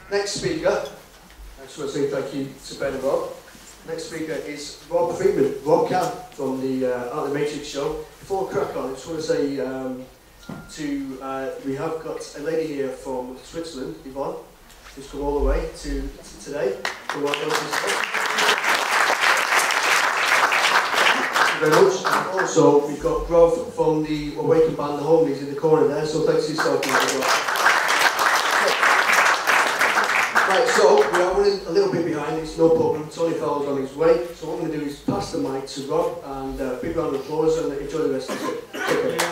Next speaker, I just want to say thank you to Ben and Rob. Next speaker is Rob Freeman, Rob Can, from the Art of the Matrix show. Before I crack on, I just want to say we have got a lady here from Switzerland, Yvonne, who's come all the way to today. So welcome to Thank you very much. And also, we've got Rob from the Awakened band, The Homies, in the corner there, so thanks to yourself. Right, so we are running a little bit behind, it's no problem, Tony Fowler's on his way, so what I'm going to do is pass the mic to Rob, and a big round of applause, and enjoy the rest of the show. Take care.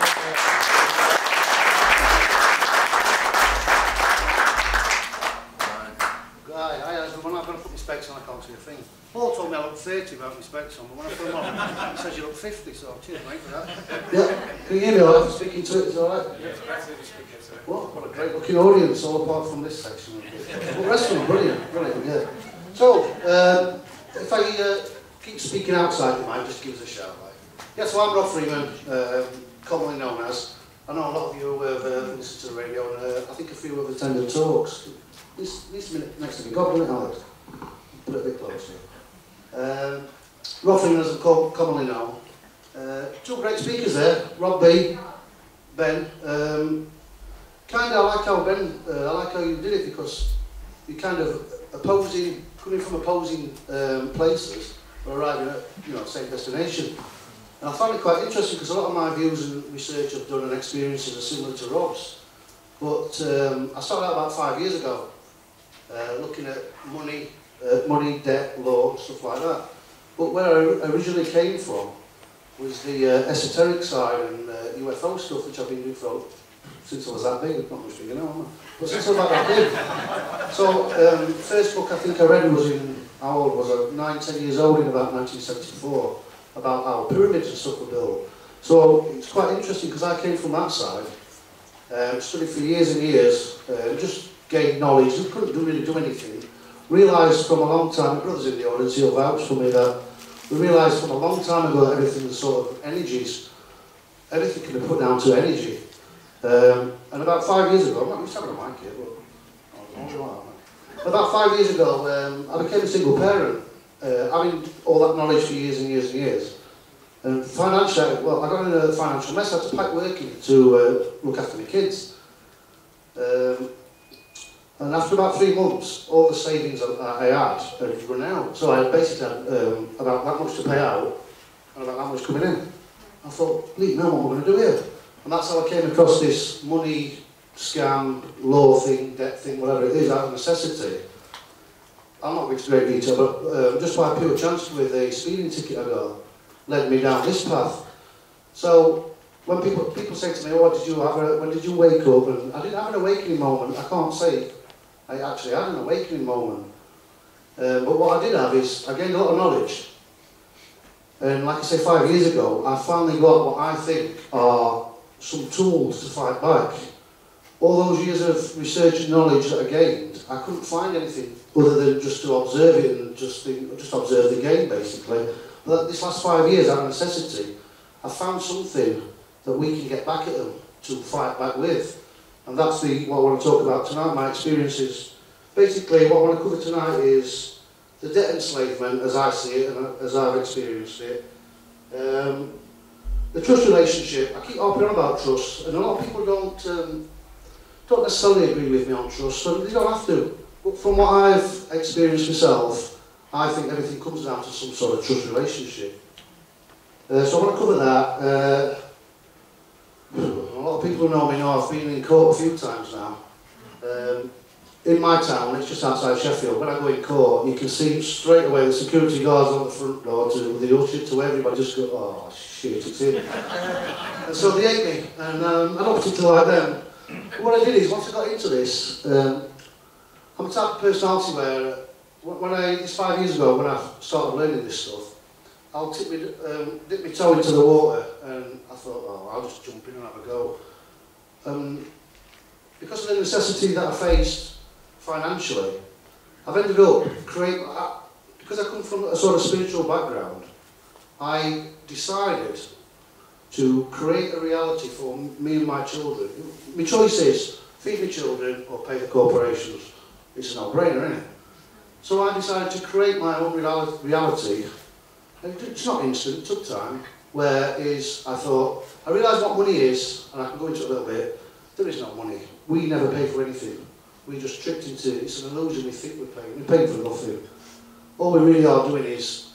Hi, everyone. I'm going to put my specs on, I can't see a thing. Paul told me I look 30 without my specs on, but when I put them on, he says you look 50, so cheers mate for that. Yeah, can you hear me all right? Speaking to it, is it all right? Yeah, it's better if you speak into it. What a great looking audience, all apart from this section. But the rest of them, brilliant, yeah. So, if I keep speaking outside the mic, just give us a shout. Like. Yeah, so I'm Rob Freeman, commonly known as. I know a lot of you have listened to the radio, and I think a few have attended talks. This minute next to me, God, wouldn't it, Alex? Put it a bit closer. Rob Freeman, as I'm commonly known. Two great speakers there, Rob B, Ben. Kind of, I like how Ben, I like how you did it, because you kind of coming from opposing places, but arriving at the same destination. And I found it quite interesting, because a lot of my views and research I've done and experiences are similar to Rob's. But I started out about 5 years ago, looking at money, debt, law, stuff like that. But where I originally came from was the esoteric side and UFO stuff, which I've been doing since I was that big. Not much bigger now, am I? But since I was about that big. So, first book I think I read was how old was I? 9, 10 years old in about 1974, about how pyramids and stuff were built. So, it's quite interesting, because I came from that side, studied for years and years, just gained knowledge, couldn't really do anything. Realised from a long time, my brother's in the audience, he'll vouch for me, that we realised from a long time ago that everything is sort of energies, everything can be put down to energy. And about 5 years ago, I'm not used to having a mic here, but about 5 years ago, I became a single parent, having all that knowledge for years and years and years. And financially, well, I got in a financial mess. I had to pack working to look after my kids. And after about 3 months, all the savings I had run out. So I basically had about that much to pay out and about that much coming in. I thought, Lee, now what am I going to do here? And that's how I came across this money scam, law thing, debt thing, whatever it is, out of necessity. I'm not going into great detail, but just by pure chance with a speeding ticket I got, led me down this path. So when people say to me, oh, when did you wake up? And I didn't have an awakening moment. I can't say I actually had an awakening moment. But what I did have is, I gained a lot of knowledge. And like I say, 5 years ago, I finally got what I think are some tools to fight back. All those years of research and knowledge that I gained, I couldn't find anything other than just to observe it and just observe the game, basically. But this last 5 years, out of necessity, I found something that we can get back at them to fight back with. And that's what I want to talk about tonight, my experiences. Basically, what I want to cover tonight is the debt enslavement as I see it and as I've experienced it. The trust relationship, I keep harping on about trust, and a lot of people don't necessarily agree with me on trust, so they don't have to. But from what I've experienced myself, I think everything comes down to some sort of trust relationship. So I want to cover that. A lot of people who know me know I've been in court a few times now. In my town, it's just outside Sheffield, when I go in court, you can see straight away the security guards on the front door to the usher to everybody just go, oh shit, it's in. And so they hate me, and I don't particularly like them. But what I did is, once I got into this, I'm the type of personality where, it's 5 years ago when I started learning this stuff, I'll dip my toe into the water, and I thought, oh, I'll just jump in and have a go. Because of the necessity that I faced financially, I've ended up because I come from a sort of spiritual background, I decided to create a reality for me and my children. My choice is feed my children or pay the corporations. it's a no-brainer, isn't it? So I decided to create my own reality. It's not instant, it took time, I realised what money is, and I can go into it a little bit. There is no money. We never pay for anything. We just tricked into it. It's an illusion we think we're paying. We're paying for nothing. All we really are doing is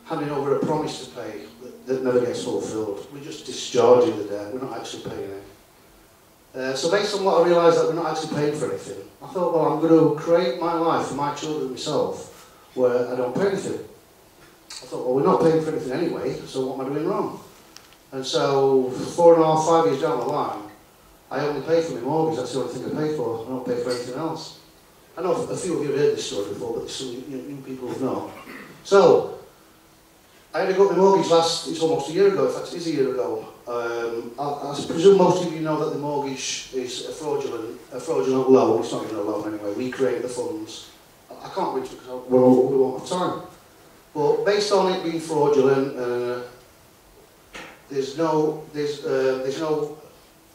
handing over a promise to pay that never gets fulfilled. We're just discharging the debt. We're not actually paying it. So based on what I realised that we're not actually paying for anything, I thought, well, I'm going to create my life for my children and myself where I don't pay anything. I thought, well, we're not paying for anything anyway, so what am I doing wrong? And so 4.5, 5 years down the line, I only pay for my mortgage. That's the only thing I pay for. I don't pay for anything else. I know a few of you have heard this story before, but some new people have not. So, I had to go up my mortgage it's almost a year ago, in fact it is a year ago. I presume most of you know that the mortgage is a fraudulent loan. It's not even a loan anyway. We create the funds. I can't reach it because we won't have time. But based on it being fraudulent, there's no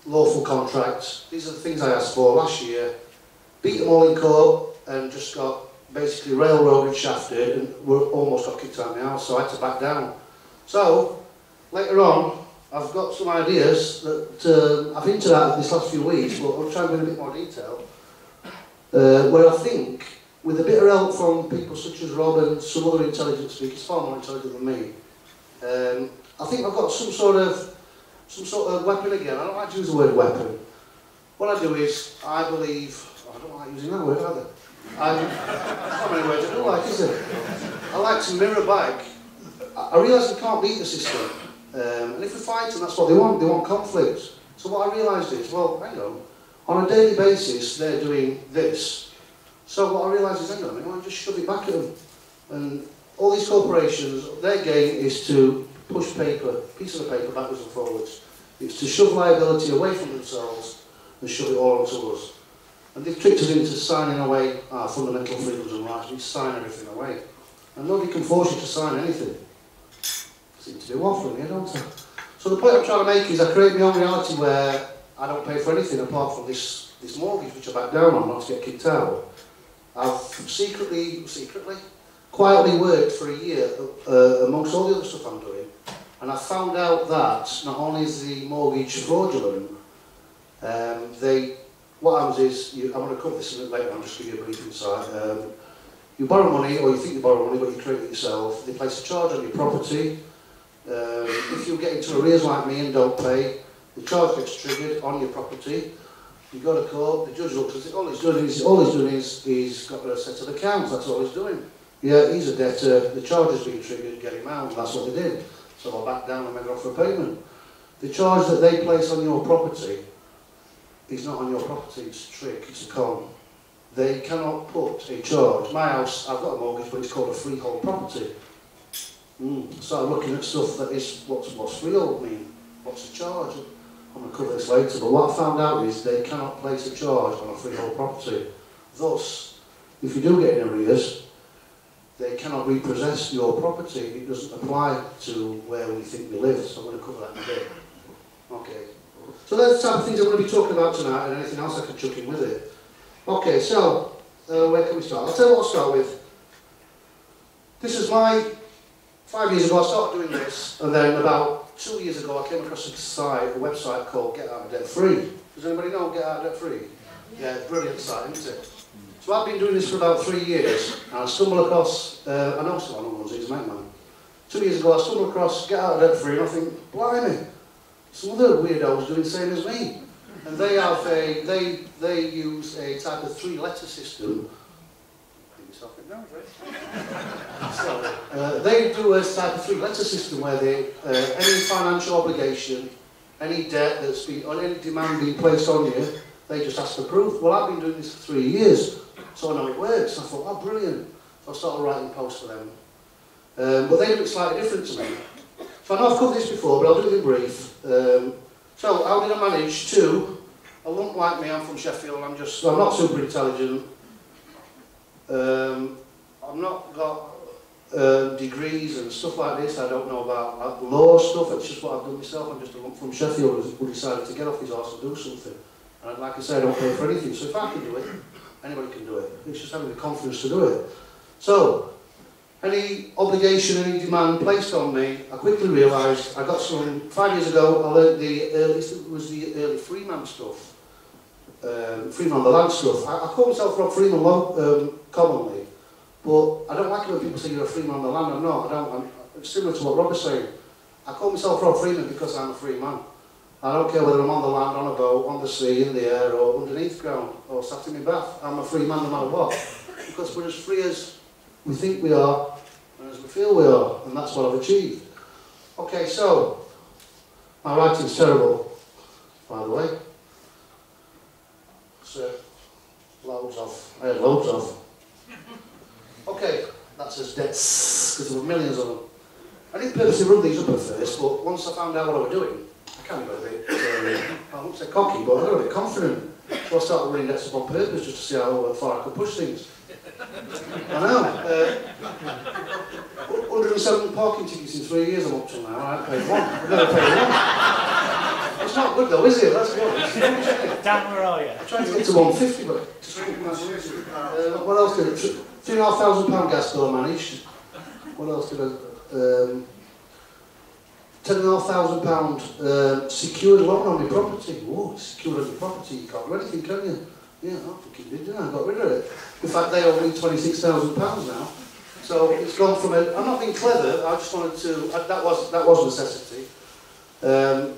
lawful contracts. These are the things I asked for last year. Beat them all in court and just got basically railroaded and shafted and almost got kicked out of my house, so I had to back down. So, later on, I've got some ideas that I've hinted at this last few weeks, but I'll try and go in a bit more detail, where I think, with a bit of help from people such as Rob and some other intelligent speakers, far more intelligent than me, I think I've got some sort of weapon again. I don't like to use the word weapon. What I do is, I believe, I don't like using that word either. Not many words I do like, is it? I like to mirror back. I realise we can't beat the system. And if we fight them, that's what they want conflict. So what I realised is, well, hang on a daily basis they're doing this. So what I realised is, hang on, I just shove it back at them. And all these corporations, their game is to push pieces of paper backwards and forwards. It's to shove liability away from themselves and shove it all onto us. And they've tricked us into signing away our fundamental freedoms and rights. We sign everything away. And nobody can force you to sign anything. Seem to be waffling here, don't I? So the point I'm trying to make is I create my own reality where I don't pay for anything apart from this mortgage, which I back down on not to get kicked out. I've quietly worked for a year amongst all the other stuff I'm doing. And I found out that not only is the mortgage fraudulent, what happens is, I'm going to cover this a bit later, I'll just give you a brief insight. You borrow money, or you think you borrow money, but you create it yourself. They place a charge on your property. If you get into arrears like me and don't pay, the charge gets triggered on your property. You go to court, the judge looks at it, all he's doing is he's got a set of accounts, that's all he's doing. Yeah, he's a debtor, the charge has been triggered, get him out, and that's what they did. So I backed down and made an offer of payment. The charge that they place on your property is not on your property, it's a trick, it's a con. They cannot put a charge. My house, I've got a mortgage, but it's called a freehold property. Started looking at stuff that is, what's freehold mean? What's a charge? I'm going to cover this later, but what I found out is they cannot place a charge on a freehold property. Thus, if you do get in arrears, they cannot repossess your property. It doesn't apply to where we think we live, so I'm going to cover that in a bit. Okay. So that's the type of things I'm going to be talking about tonight, and anything else I can chuck in with it. Okay, so, where can we start? I'll tell you what I'll start with. This is 5 years ago I started doing this, and then about 2 years ago I came across a website called Get Out of Debt Free. Does anybody know Get Out of Debt Free? Yeah, brilliant site, isn't it? So I've been doing this for about 3 years, and I stumbled across, I know someone who runs it, he's a mate man. 2 years ago I stumbled across Get Out of Debt Free, and I think, blimey, some other weirdos doing the same as me. And they have they use a type of 3-letter system. They do a type of 3-letter system where they, any financial obligation, any debt that's been, or any demand being placed on you, they just ask for proof. Well, I've been doing this for 3 years, so I know it works. I thought, oh, brilliant. So I started writing posts for them. But they do it slightly different to me. So I know I've covered this before, but I'll do it in brief. So how did I manage to, a lump like me, I'm from Sheffield, I'm not super intelligent. I've not got degrees and stuff like this. I don't know about law stuff. It's just what I've done myself. I'm just a lump from Sheffield who decided to get off his arse and do something. And like I say, I don't pay for anything. So if I can do it, Anybody can do it. It's just having the confidence to do it. So, any obligation, any demand placed on me, I quickly realised, I got some, 5 years ago, I learned the early Freeman stuff. Freeman on the land stuff. I call myself Rob Freeman commonly, but I don't like it when people say you're a Freeman on the land. I'm not. It's similar to what Rob is saying. I call myself Rob Freeman because I'm a free man. I don't care whether I'm on the land, on a boat, on the sea, in the air, or underneath ground, or sat in my bath. I'm a free man no matter what. Because we're as free as we think we are, and as we feel we are, and that's what I've achieved. Okay, so, my writing's terrible, by the way. So, loads of. I had loads of. Okay, that's as debts, because there were millions of them. I didn't purposely run these up at first, but once I found out what I was doing, I kind of got a bit, I won't say cocky, but I got a bit confident. So I started running debts up on purpose just to see how far I could push things. I know. 107 parking tickets in 3 years I'm up to now. I haven't paid one. I've never paid one. It's not good though, is it? That's what. Dan, where are you? I'm trying to get to 150, but what else did I? £3,500 gas bill I managed. What else did I? £10,500 secured loan on my property. Whoa, secured on your property, you can't do anything, can you? Yeah, I fucking did, didn't I? I got rid of it. In fact, they owe me £26,000 now. So it's gone from a... I'm not being clever, I just wanted to... That was a necessity. It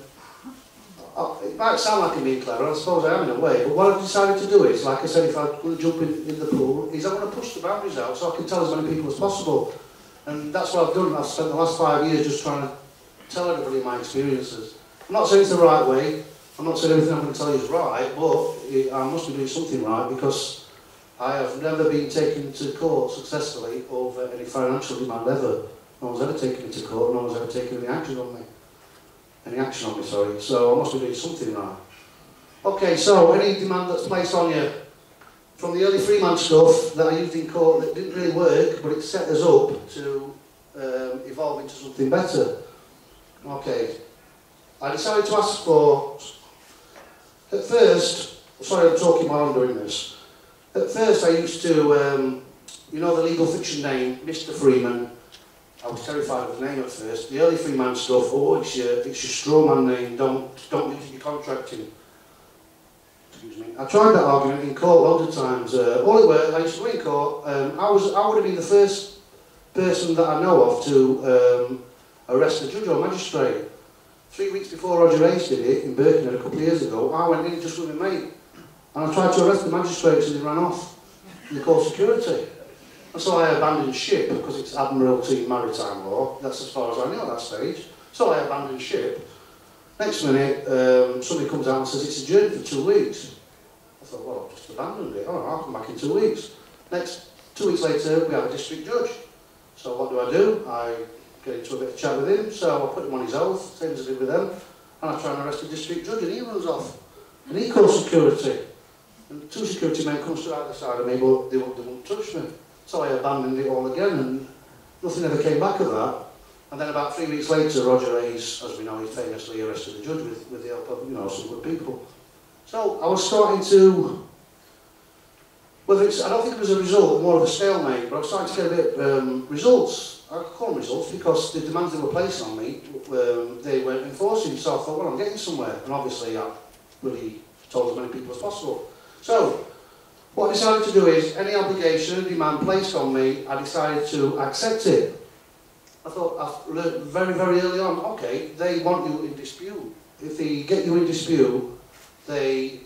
might sound like I'm being clever, I suppose I am in a way, but what I've decided to do is, like I said, if I'm going to jump in the pool, is I want to push the boundaries out so I can tell as many people as possible. And that's what I've done. I've spent the last 5 years just trying to tell everybody my experiences. I'm not saying it's the right way. I'm not saying everything I'm going to tell you is right, but I must be doing something right because I have never been taken to court successfully over any financial demand ever. No one's ever taken me to court. No one's ever taken any action on me. Sorry. So I must be doing something right. Okay, so any demand that's placed on you from the early Freeman stuff that I used in court that didn't really work, but it set us up to evolve into something better. Okay, I decided to ask for, at first, sorry I'm talking while I'm doing this, at first I used to, you know the legal fiction name, Mr. Freeman. I was terrified of the name at first. The early Freeman stuff, oh, it's your strawman name, don't use it in your contracting. Excuse me. I tried that argument in court loads of times. All it were, I used to go in court, I would have been the first person that I know of to arrest a judge or magistrate. 3 weeks before Roger Hayes did it in Birkenhead a couple of years ago, I went in just with my mate and I tried to arrest the magistrates and they ran off. And they called security. And so I abandoned ship because it's Admiralty Maritime Law. That's as far as I knew at that stage. So I abandoned ship. Next minute, somebody comes out and says it's adjourned for 2 weeks. I thought, well, I've just abandoned it. Oh, I'll come back in 2 weeks. Next, 2 weeks later, we have a district judge. So what do? I get into a bit of chat with him. So I put him on his oath, same as I did with them. And I try and arrest the district judge and he runs off. And he calls security. And 2 security men come straight out the side of me, but they won't touch me. So I abandoned it all again and nothing ever came back of that. And then about 3 weeks later, Roger Hayes, as we know, he famously arrested the judge with the help of, you know, some good people. So I was starting to, whether it's, I don't think it was a result, more of a stalemate, but I was starting to get a bit results. I call them results because the demands they were placing on me, they weren't enforcing. So I thought, well, I'm getting somewhere. And obviously I really told as many people as possible. So what I decided to do is, any obligation, any demand placed on me, I decided to accept it. I thought, I've learned very, very early on, okay, they want you in dispute. If they get you in dispute, they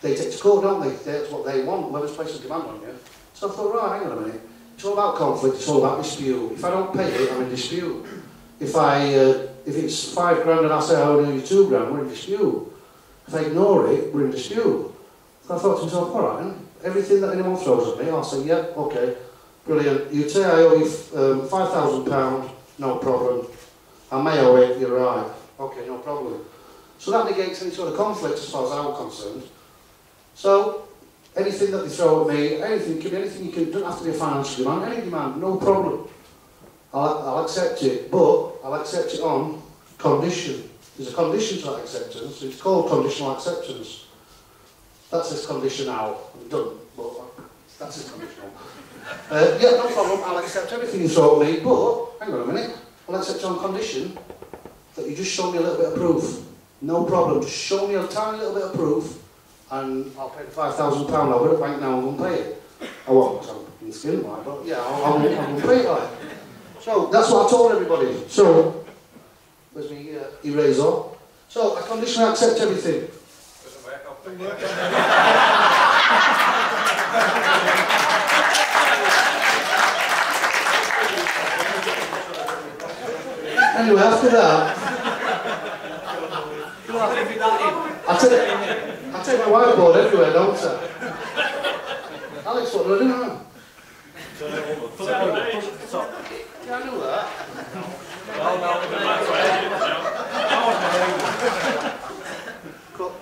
take to court, don't they? That's what they want, whoever's placed a demand on you. So I thought, right, hang on a minute. It's all about conflict, it's all about dispute. If I don't pay it, I'm in dispute. If it's £5 grand and I say I owe you £2 grand, we're in dispute. If I ignore it, we're in dispute. So I thought to myself, all right, everything that anyone throws at me, I'll say, yeah, okay, brilliant. You say I owe you £5,000, no problem. I may owe it, you're right. Okay, no problem. So that negates any sort of conflict as far as I'm concerned. So, anything that they throw at me, anything, can be anything you can, doesn't have to be a financial demand, any demand, no problem. I'll accept it, but I'll accept it on condition. There's a condition to that acceptance, it's called conditional acceptance. That's his condition now. I'm done, but that's his condition now. Yeah, no problem, I'll accept everything you throw at me, but, hang on a minute, I'll accept on condition that you just show me a little bit of proof. No problem, just show me a tiny little bit of proof, and I'll pay the £5,000. I'll go to the bank now and go and pay it. I won't, because I'm in skin, like, but yeah, I'll pay it, like. So, that's what I told everybody. So, where's my eraser? So, I conditionally accept everything. Anyway, after that, I take my whiteboard everywhere, don't I? Alex, what do I do now? Yeah, I know that. Cut.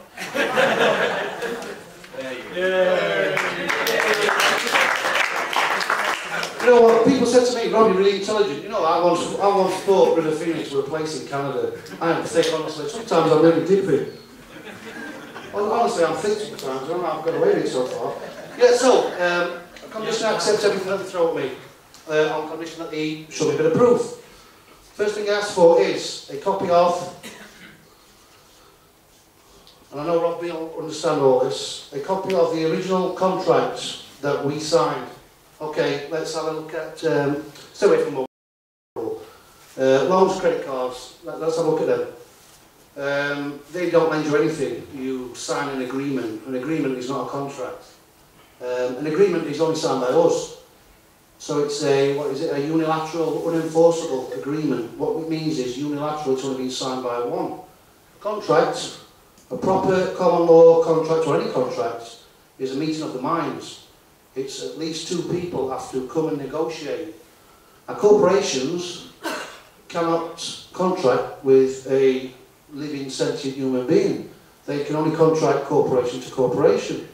You know what, people said to me, Rob, you're really intelligent. You know, I once thought River Phoenix were a place in Canada. I am thick, honestly. Sometimes I'm really dippy. Honestly, I'm thick sometimes. I don't know how I've got away with it so far. Yeah, so, condition accepts everything that they throw at me. On condition that they show me a bit of proof. First thing I ask for is a copy of, and I know Rob will understand all this, a copy of the original contract that we signed. Okay, let's have a look at, stay away from loans, credit cards, let's have a look at them. They don't lend you anything, you sign an agreement. An agreement is not a contract. An agreement is only signed by us. So it's a, what is it, a unilateral, unenforceable agreement. What it means is unilateral, it's only been signed by one. Contract, a proper common law contract or any contract, is a meeting of the minds. It's at least two people have to come and negotiate. Now, corporations cannot contract with a living, sentient human being. They can only contract corporation to corporation.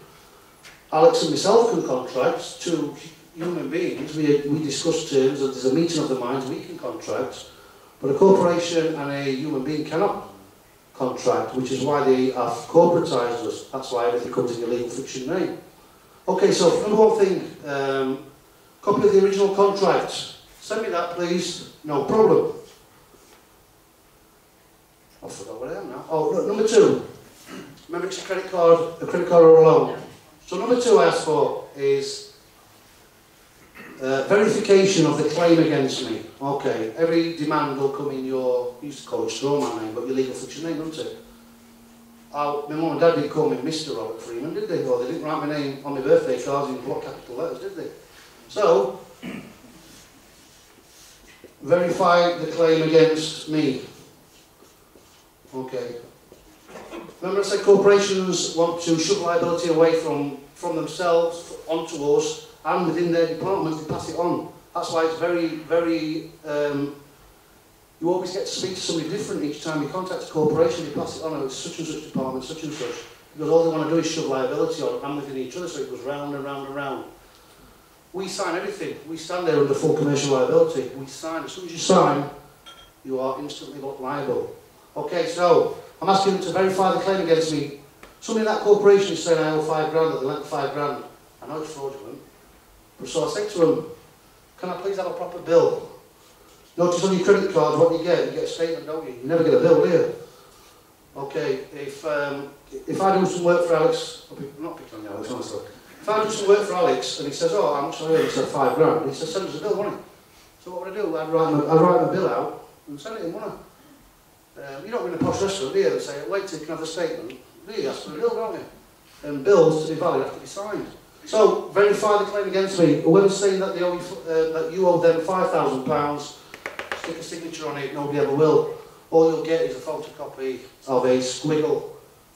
Alex and myself can contract to human beings. We discuss terms, and there's a meeting of the minds, we can contract. But a corporation and a human being cannot contract, which is why they have corporatised us. That's why everything comes in your legal fiction name. Okay, so number one thing, copy of the original contract. Send me that, please. No problem. I forgot what I am now. Oh, look, number two. Remember, it's a credit card or a loan. So number two I asked for is verification of the claim against me. Okay, every demand will come in your, you used to call it strawman name, but your legal fiction name, don't it? My mum and dad didn't call me Mr. Robert Freeman, did they? Or they didn't write my name on my birthday cards in block capital letters, did they? So, verify the claim against me. Okay. Remember I said corporations want to shove liability away from themselves onto us, and within their departments they pass it on. That's why it's very, you always get to speak to somebody different each time you contact a corporation. You pass it on, oh, it's such and such department, such and such. Because all they want to do is shove liability on and within each other, so it goes round and round and round. We sign everything. We stand there under full commercial liability. We sign. As soon as you sign, you are instantly liable. Okay, so I'm asking them to verify the claim against me. Somebody in that corporation is saying I owe £5 grand, that they lent £5 grand. I know it's fraudulent. But so I say to them, can I please have a proper bill? Notice on your credit card what you get a statement, don't you? You never get a bill, do you? Okay, if I do some work for Alex, I'm not picking on you, Alex, honestly. If I do some work for Alex and he says, oh, how much I earn? He said £5 grand. He says, send us a bill, won't he? So what would I do? I'd write my bill out and send it in, wouldn't I? You don't go in a posh restaurant, do you? They say, waiter, can I have a statement? Do you? Ask for a bill, don't you? And bills, to be valid, have to be signed. So, verify the claim against me. Whoever's saying that, they owe you, that you owe them £5,000, stick a signature on it, nobody ever will. All you'll get is a photocopy of a squiggle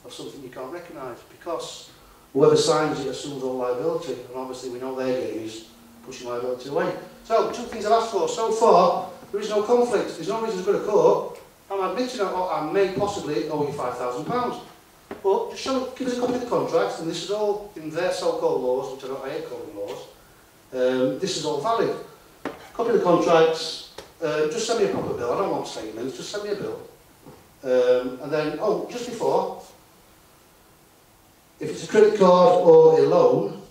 of something you can't recognise, because whoever signs it assumes all liability, and obviously we know their game is pushing liability away. So, two things I've asked for. So far, there is no conflict. There's no reason to go to court. I'm admitting that I may possibly owe you £5,000. But just give us a copy of the contract, and this is all in their so-called laws, which I don't hate calling laws. This is all valid. Copy of the contracts, just send me a proper bill. I don't want statements, just send me a bill. And then, oh, just before, if it's a credit card or a loan,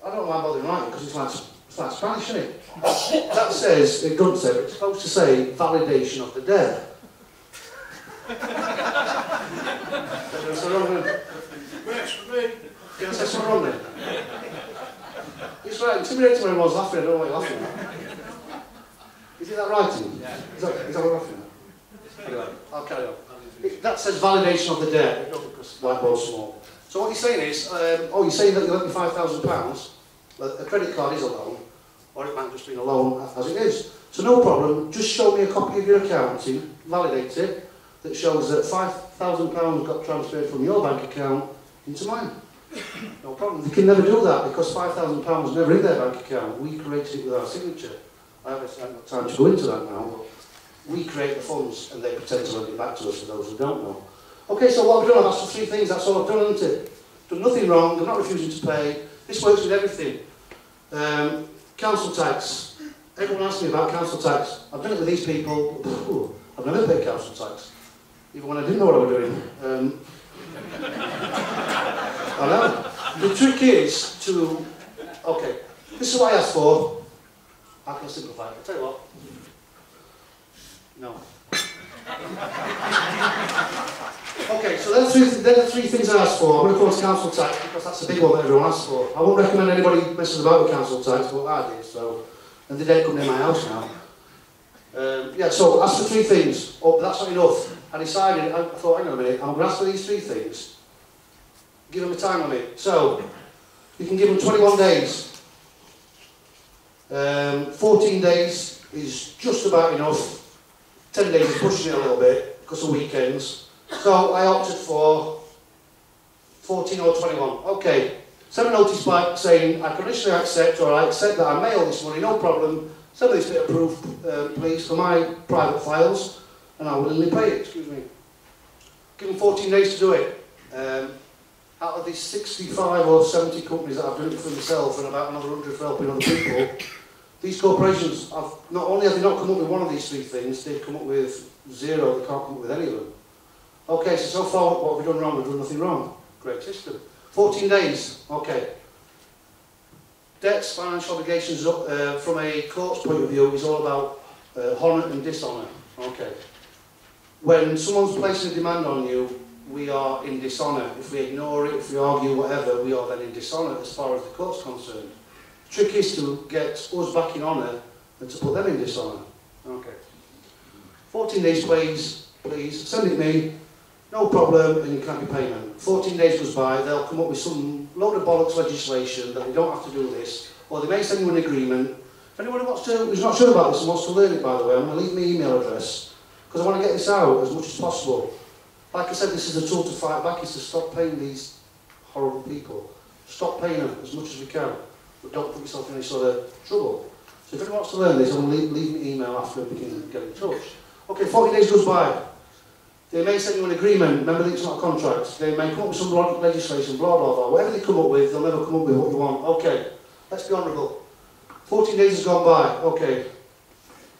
I don't know why I'm bothering writing because it's like Spanish, isn't it? That says, it doesn't say, but it's supposed to say validation of the debt. That's so wrong then. Yes, that's so wrong then. It's right, intimidating when everyone's laughing, I don't know what you're laughing at. Is it that writing? Yeah. Is that what you're laughing at? Anyway, I'll carry on. That says validation of the debt, because whiteboard's small. So what you're saying is, you're saying that you lent me £5,000, a credit card is a loan, or it might have just been a loan as it is. So no problem, just show me a copy of your account to validate it, that shows that £5,000 got transferred from your bank account into mine. No problem. They can never do that because £5,000 was never in their bank account. We created it with our signature. I haven't got time to go into that now, but we create the funds and they pretend to lend it back to us for those who don't know. Okay, so what I've done, I've asked for 3 things, that's all I've done, isn't it? Done nothing wrong, they're not refusing to pay. This works with everything. Council tax. Everyone asks me about council tax. I've done it with these people. I've never paid council tax, even when I didn't know what I was doing. I know. The trick is to, okay, this is what I asked for. How can I simplify it? I'll tell you what. No. Okay, so they're the 3 things I asked for. I'm going to go on to council tax because that's a big one that everyone asks for. I won't recommend anybody messes about with council tax, but I did, so. And they don't come near my house now. Yeah, so ask for 3 things. Oh, but that's not enough. I decided, I thought, hang on a minute, I'm going to ask for these 3 things. Give them a time limit. So, you can give them 21 days. 14 days is just about enough. 10 days is pushing it a little bit because of weekends. So I opted for 14 or 21. Okay. Send a notice back saying I conditionally accept or I accept that I may owe this money, no problem. Send me this bit of proof, please, for my private files, and I'll willingly pay it. Excuse me. Give them 14 days to do it. Out of these 65 or 70 companies that I've done it for myself and about another 100 for helping other people, these corporations, not only have they not come up with one of these 3 things, they've come up with 0, they can't come up with any of them. Okay, so far what have we done wrong? We've done nothing wrong. Great system. 14 days, okay. Debts, financial obligations, from a court's point of view, is all about honour and dishonour. Okay. When someone's placing a demand on you, we are in dishonour. If we ignore it, if we argue, whatever, we are then in dishonour as far as the court's concerned. The trick is to get us back in honour and to put them in dishonour. Okay. 14 days, please, send it me, no problem, and you can't be payment. 14 days goes by, they'll come up with some load of bollocks legislation that we don't have to do this, or they may send you an agreement. If anyone who's not sure about this and wants to learn it, by the way, I'm going to leave my email address, because I want to get this out as much as possible. Like I said, this is a tool to fight back, is to stop paying these horrible people. Stop paying them as much as we can, but don't put yourself in any sort of trouble. So if anyone wants to learn this, I'm going to leave me email after we can get in touch. Okay, 40 days goes by. They may send you an agreement, remember that it's not a contract. They may come up with some legislation, blah, blah, blah. Whatever they come up with, they'll never come up with what you want. Okay, let's be honourable. 14 days has gone by, okay.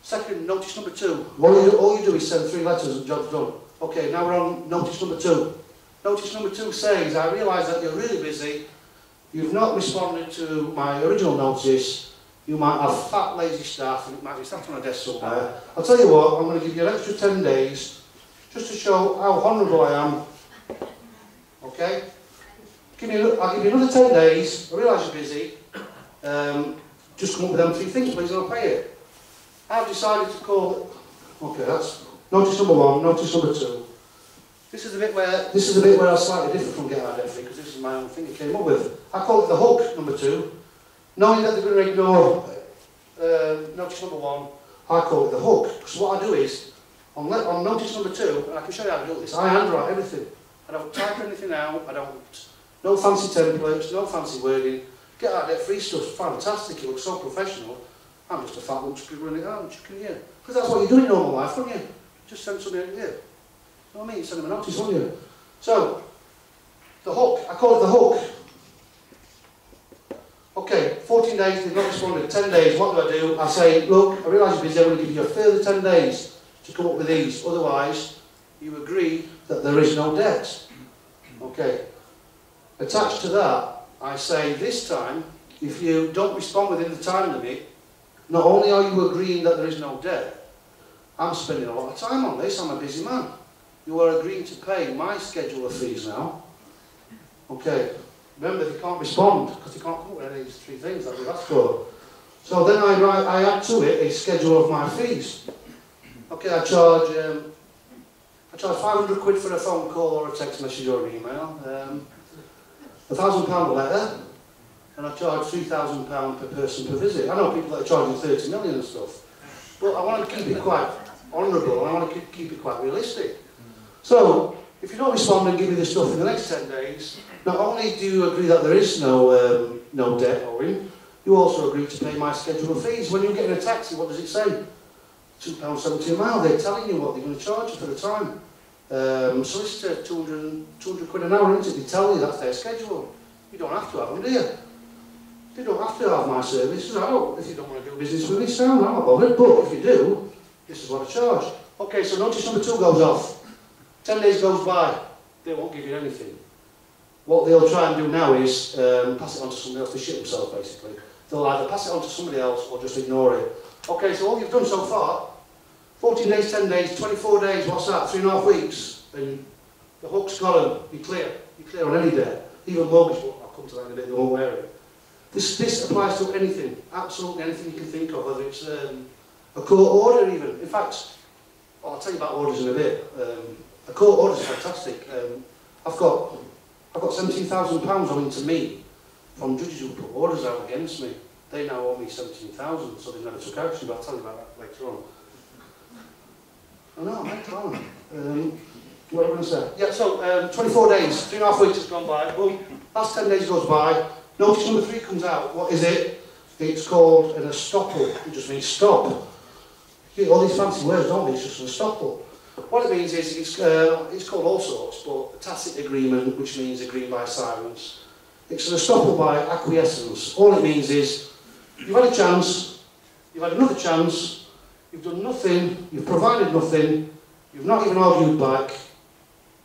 Second, notice number 2. All you do is send 3 letters and job's done. Okay, now we're on notice number 2. Notice number 2 says, I realise that you're really busy. You've not responded to my original notice. You might have fat, lazy staff, and it might be sat on a desk somewhere. I'll tell you what, I'm going to give you an extra 10 days just to show how honourable I am. Okay? I'll give you another 10 days. I realise you're busy. Just come up with them 3 things, please, and I'll pay it. I've decided to call it. Okay, that's notice number 1, notice number 2. This is the bit where I slightly differ from Get Out Debt Free, because this is my own thing I came up with. I call it the hook, number 2. Knowing that they're going to ignore notice number 1, I call it the hook. Because what I do is, on notice number 2, and I can show you how to do this, I handwrite everything. I don't type anything out, no fancy templates, no fancy wording. Get Out Debt Free stuff's fantastic, it looks so professional. I'm just a fat lump scribbling it out, chucking it here. Because that's what you do in normal life, don't you? Just send something out here. You know what I mean? You send them a notice, don't you? So, the hook, I call it the hook. Okay, 14 days, they've not responded. 10 days, what do? I say, look, I realise you're busy, I'm going to give you a further 10 days to come up with these. Otherwise, you agree that there is no debt. Okay. Attached to that, I say this time, if you don't respond within the time limit, not only are you agreeing that there is no debt, I'm spending a lot of time on this, I'm a busy man. You are agreeing to pay my schedule of fees now. Okay. Remember, they can't respond because they can't come up with any of these three things that we've asked for. So then I add to it a schedule of my fees. Okay, I charge £500 for a phone call or a text message or an email, £1,000 a letter, and I charge £3,000 per person per visit. I know people that are charging 30 million and stuff, but I want to keep it quite honourable and I want to keep it quite realistic. So, if you don't respond and give me the stuff in the next 10 days, not only do you agree that there is no debt owing, you also agree to pay my schedule of fees. When you get in a taxi, what does it say? £2.70 a mile. They're telling you what they're going to charge you for the time. Solicitor, 200 quid an hour, isn't it? They tell you that's their schedule. You don't have to have them, do you? You don't have to have my services. I don't. If you don't want to do business with me, sound, I'm not bothered. But if you do, this is what I charge. Okay, so notice number 2 goes off. 10 days goes by, they won't give you anything. What they'll try and do now is pass it on to somebody else to shit themselves, basically. They'll either pass it on to somebody else or just ignore it. Okay, so all you've done so far, 14 days, 10 days, 24 days, what's that, 3.5 weeks? Then the hook's got them, you're clear. You're clear on any debt. Even mortgage, I'll come to that in a bit, they won't wear it. This applies to anything, absolutely anything you can think of, whether it's a court order even. In fact, I'll tell you about orders in a bit. A court order is fantastic. I've got £17,000 owing to me from judges who put orders out against me. They now owe me £17,000, so they never took action, but I'll tell you about that later on. I know, later on. What am I going to say? Yeah, so 24 days, 3.5 weeks has gone by. Boom, last 10 days goes by. Notice number 3 comes out. What is it? It's called an estoppel. It just means stop. You get all these fancy words, don't they? It's just an estoppel. What it means is it's called all sorts, but a tacit agreement, which means agreeing by silence. It's an estoppel by acquiescence. All it means is you've had a chance, you've had another chance, you've done nothing, you've provided nothing, you've not even argued back,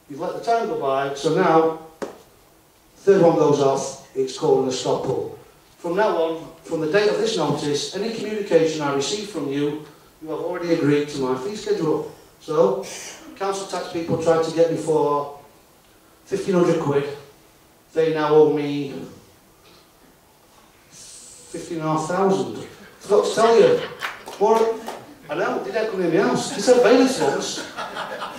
you've let the time go by, so now, third one goes off, it's called an estoppel. From now on, from the date of this notice, any communication I receive from you, you have already agreed to my fee schedule. So, council tax people tried to get me for 1,500 quid. They now owe me 15,500. Forgot to tell you. More, I know, they don't come in the house. They said bailiffs once.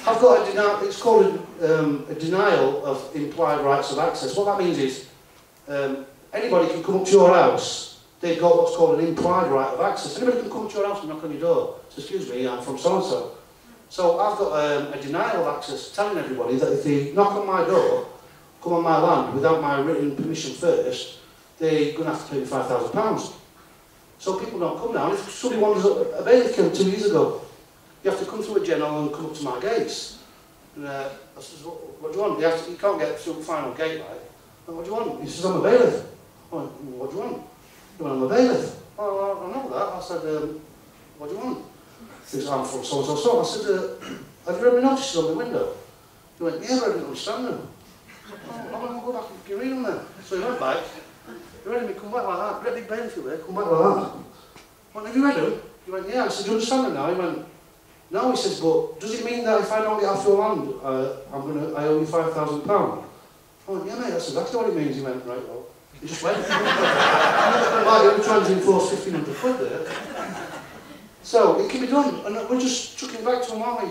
I've got a denial, it's called a denial of implied rights of access. What that means is, anybody can come up to your house, they've got what's called an implied right of access. Anybody can come up to your house and knock on your door. So, excuse me, I'm from so-and-so. So I've got a denial of access telling everybody that if they knock on my door, come on my land without my written permission first, they're going to have to pay me £5,000. So people don't come now. If somebody wants a bailiff killed 2 years ago, you have to come through a general and come up to my gates. And I says, what do you want? You can't get through the final gate, right? What do you want? He says, I'm a bailiff. I went, what do you want? He went, I'm a bailiff. Oh, I know that. I said, what do you want? He says, I'm from so-and-so. I said, have you read my notices on the window? He went, yeah, but I didn't understand them. Oh, I'm going to go back and read them then. So he went back. He read them, he come back like that. Great big bailiff there, come back like that. I went, have you read them? He went, yeah. I said, do you understand them now? He went, no. He says, but does it mean that if I don't get off your land, I owe you £5,000? I went, yeah, mate, that's exactly what it means. He went, right, well. He just went. I'm trying to enforce 1,500 quid there. So, it can be done, and we're just chucking it back to them, aren't we?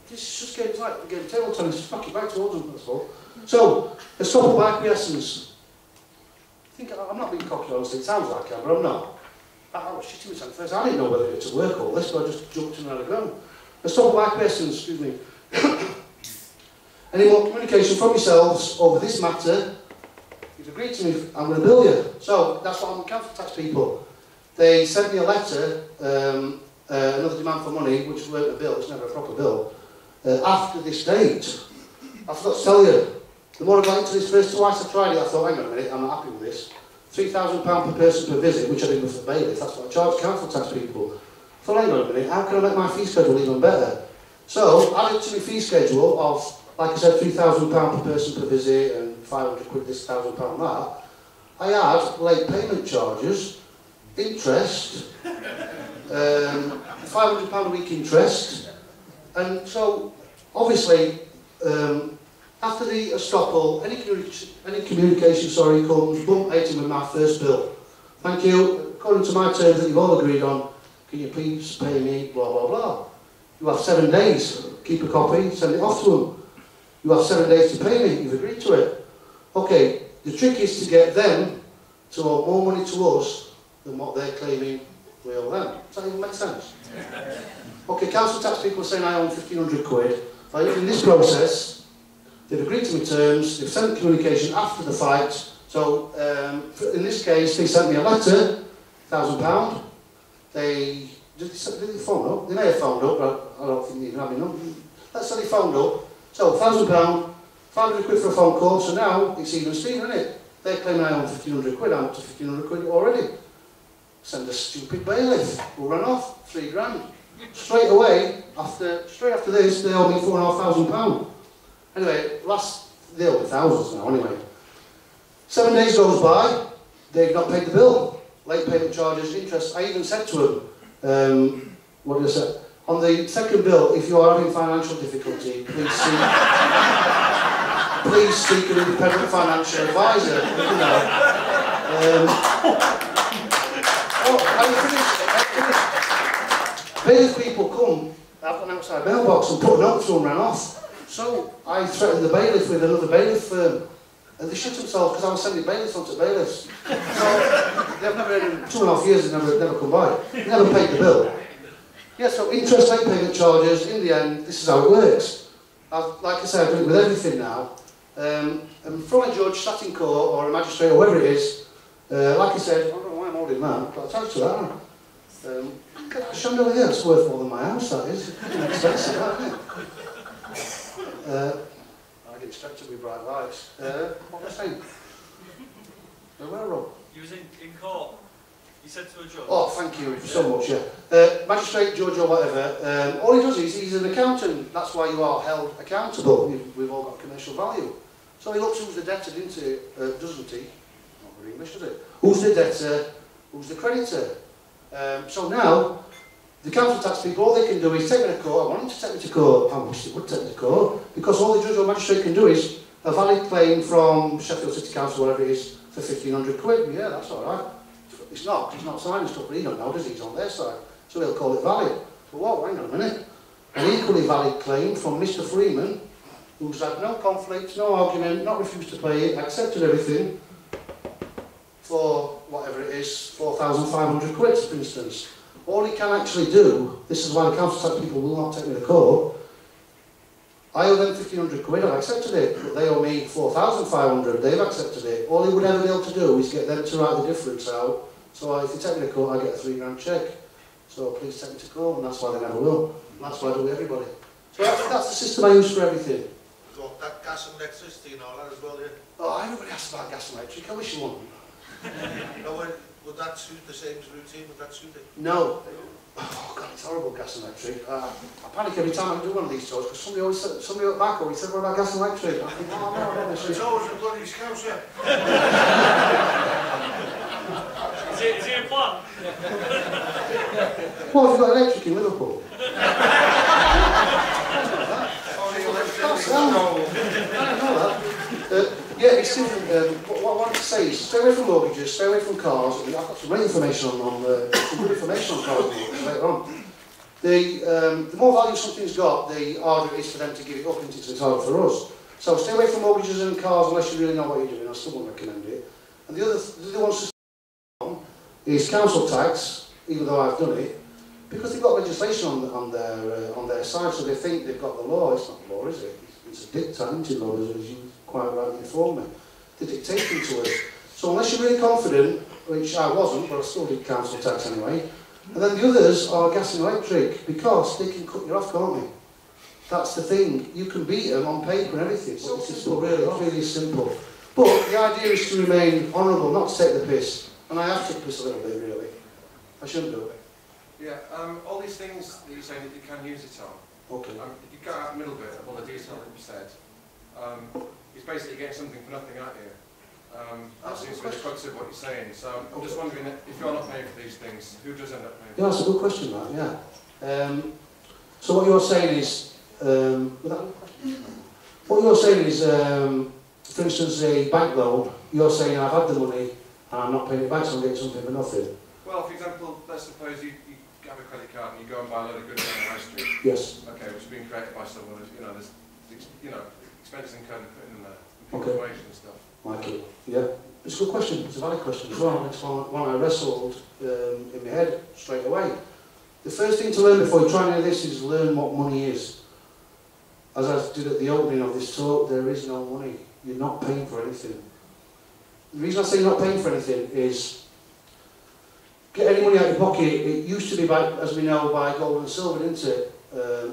It's just getting like getting table tennis, just fuck it back towards them, that's all. So, estoppel by acquiescence. I'm not being cocky, honestly, it sounds like I am, but I'm not. I was shitting myself first, I didn't know whether it to work all this, but I just jumped in and had a go. Estoppel by acquiescence, excuse me. Any more communication from yourselves over this matter, you've agreed to me, I'm going to bill you. So, that's what I'm with council tax people. They sent me a letter, another demand for money, which weren't a bill, it's never a proper bill, after this date. I forgot to tell you, the more I got into this first twice I tried it, I thought, hang on a minute, I'm not happy with this. £3,000 per person per visit, which I did with the bailiff, that's what I charge council tax people. I thought, hang on a minute, how can I make my fee schedule even better? So, added to my fee schedule of like I said, £3,000 per person per visit and 500 quid this, £1,000 that, I add late payment charges, interest, £500 a week interest, and so obviously after the estoppel, any communication comes, bump 18 with my first bill. Thank you. According to my terms that you've all agreed on, can you please pay me, blah, blah, blah. You have 7 days. Keep a copy, send it off to them. You have 7 days to pay me. You've agreed to it. Okay, the trick is to get them to owe more money to us than what they're claiming we owe them. Does that even make sense? Okay, council tax people are saying I owe 1,500 quid. In this process, they've agreed to my terms, they've sent communication after the fight. So, in this case, they sent me a letter, £1,000. Did they phone up? They may have phoned up, but I don't think they even have my number. Let's say they phoned up. So, £1,000, 500 quid for a phone call. So now, it's even Steven, isn't it? They're claiming I owe 1,500 quid. I'm up to 1,500 quid already. Send a stupid bailiff. We'll run off, £3 grand. Straight away, straight after this, they owe me £4,500. Anyway, they owe me thousands now anyway. 7 days goes by, they've not paid the bill. Late payment charges, interest. I even said to them, what did I say? On the second bill, if you are having financial difficulty, please seek an independent financial advisor. You know. I finished. Bailiff people come, I've got an outside mailbox and put a note through and ran off. So I threatened the bailiff with another bailiff firm. And they shut themselves because I was sending bailiffs onto bailiffs. So they've never, in 2.5 years, they've never come by. They never paid the bill. Yeah, so interest, late payment charges, in the end, this is how it works. Like I said, I've done it with everything now. And from a judge sat in court or a magistrate or whoever it is, like I said, I don't know why I'm holding that, but I'll attach to that. Look at that chandelier here, it's worth more than my house, that is. It's expensive, that, isn't it? I get distracted with bright lights. What was I saying? Where, Rob? You was in court. You said to a judge. Oh, thank you so much, yeah. Magistrate, judge or whatever, all he does is, he's an accountant. That's why you are held accountable. We've all got commercial value. So he looks who's the debtor, doesn't he? Not very English, does it? Who's the debtor? Who's the creditor? So now, the council tax people, all they can do is take me to court. I want them to take me to court. I wish they would take me to court. Because all the judge or magistrate can do is a valid claim from Sheffield City Council, whatever it is, for 1,500 quid. Yeah, that's all right. It's not, because he's not signing stuff, but he don't know, does he? He's on their side. So he'll call it valid. But what? Hang on a minute. An equally valid claim from Mr. Freeman, who's had no conflict, no argument, not refused to pay it, accepted everything for whatever it is, 4,500 quid, for instance. All he can actually do, this is why the council tax people will not take me to court, I owe them 1,500 quid, I've accepted it, but they owe me 4,500, they've accepted it. All he would ever be able to do is get them to write the difference out, so if you take me to court, I get a £3 grand cheque. So please take me to court, and that's why they never will. And that's why I do with everybody. So that's the system I use for everything. So that gas and electricity and all that as well, yeah? Oh, everybody asks about gas and electric, I wish you wouldn't. No, would that suit the same as routine? Would that suit it? No. Oh God, it's horrible, gas and electric. I panic every time I do one of these shows because somebody at back always said, what about gas and electric? I think, oh no, it's always a bloody scouser. Is it a plan? What have you got electric in Liverpool? Only electric. I don't know that. Yeah, it's different. What I want to say is, stay away from mortgages, stay away from cars. I've got some great information some good information on cars later on. The more value something's got, the harder it is for them to give it up, and it's harder for us. So stay away from mortgages and cars unless you really know what you're doing. I still won't recommend it. And the other ones to stay on is council tax, even though I've done it, because they've got legislation on their side, so they think they've got the law. It's not the law, is it? It's a dictated law, as you quite rightly informed me. They're dictating to us. So unless you're really confident, which I wasn't, but I still did council tax anyway, and then the others are gas and electric, because they can cut you off, can't they? That's the thing. You can beat them on paper and everything, but it's really simple. But the idea is to remain honourable, not to take the piss. And I have to piss a little bit, really. I shouldn't do it. Yeah, all these things that you're saying that you can use it on, Okay. you cut out the middle bit of all the detail that you said. He's basically getting something for nothing, aren't you? That seems to be the crux of what you're saying. So I'm just wondering, if you're not paying for these things, who does end up paying for Yeah, that's a good question, that, yeah. So what you're saying is, for instance, a bank loan, you're saying I've had the money and I'm not paying it back, so I'm getting something for nothing. Well, for example, let's suppose you have a credit card and you go and buy a load of goods on the high street. Yes. Okay, which has been created by someone. There's expenses incurred in putting them there, Okay. wage and stuff. Like it. Yeah. It's a good question. It's a valid question as well. It's one I wrestled in my head straight away. The first thing to learn before you try any of this is learn what money is. As I did at the opening of this talk, there is no money. You're not paying for anything. The reason I say you're not paying for anything is get any money out of your pocket. It used to be, as we know, by gold and silver, didn't it?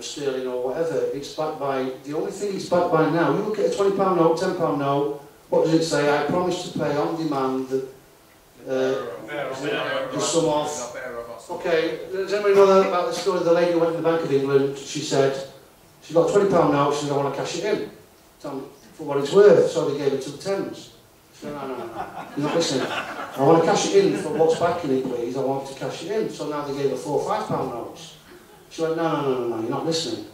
Sterling or whatever. It's backed by, the only thing it's backed by now, you look at a £20 note, £10 note, what does it say? I promise to pay on demand the sum of. Okay, does anybody know about the story of the lady who went to the Bank of England? She said, she got a £20 note, she said, I want to cash it in. Tell me for what it's worth, so they gave her 2 tens. She said, no, you're not listening. I want to cash it in for what's backing it, please. I want to cash it in. So now they gave her 4 £5 notes. She went, no, you're not listening.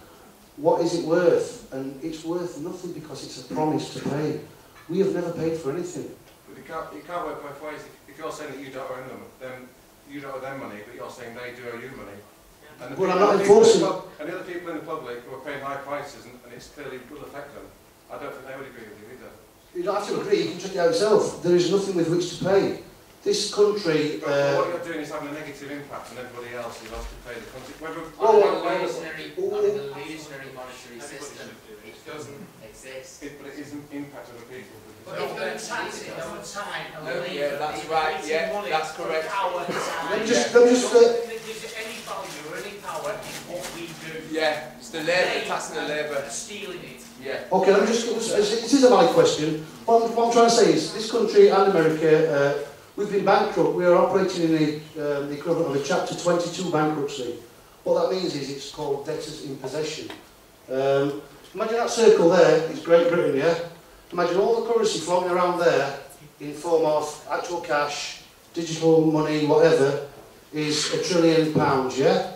What is it worth? And it's worth nothing because it's a promise to pay. We have never paid for anything. But you can't work both ways. If you're saying that you don't own them, then you don't owe them money, but you're saying they do owe you money. And Well, I'm not enforcing. And the other people in the public who are paying high prices, and it's clearly will affect them, I don't think they would agree with you either. You don't have to agree, you can check it out yourself. There is nothing with which to pay. This country... But what you're doing is having a negative impact on everybody else who has to pay the country. On an illusionary monetary system, it doesn't exist. But it isn't impact on the people. But if you're taxing over time and yeah, that's right, yeah, that's correct. Let me just gives any value or any power in what we do. Yeah, it's the labour, taxing the labour. Stealing it. Yeah. Okay, let me just... It is a valid question. What I'm trying to say is, this country and America, we've been bankrupt. We are operating in the equivalent of a Chapter 22 bankruptcy. What that means is it's called debtors in possession. Imagine that circle there, it's Great Britain, yeah? Imagine all the currency floating around there in form of actual cash, digital money, whatever, is £1 trillion, yeah?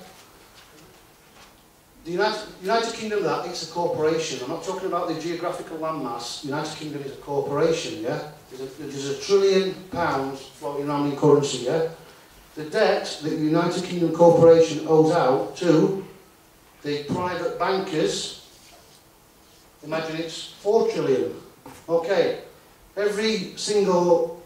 The United Kingdom, it's a corporation. I'm not talking about the geographical landmass. United Kingdom is a corporation, yeah? There's £1 trillion floating around in currency, yeah? The debt that the United Kingdom Corporation owes out to the private bankers, imagine it's 4 trillion. Okay, every single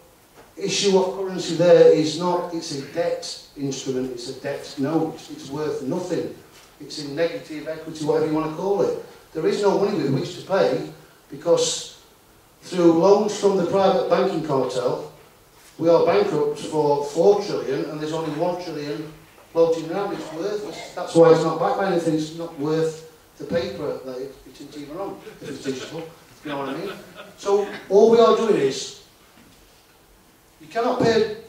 issue of currency there is not, it's a debt instrument, it's a debt note, it's worth nothing. It's in negative equity, whatever you want to call it. There is no money with which to pay because through loans from the private banking cartel, we are bankrupt for 4 trillion and there's only 1 trillion floating around. It's worthless. That's why it's not backed by anything. It's not worth the paper that it's even on, if it's digital. You know what I mean? So all we are doing is, you cannot pay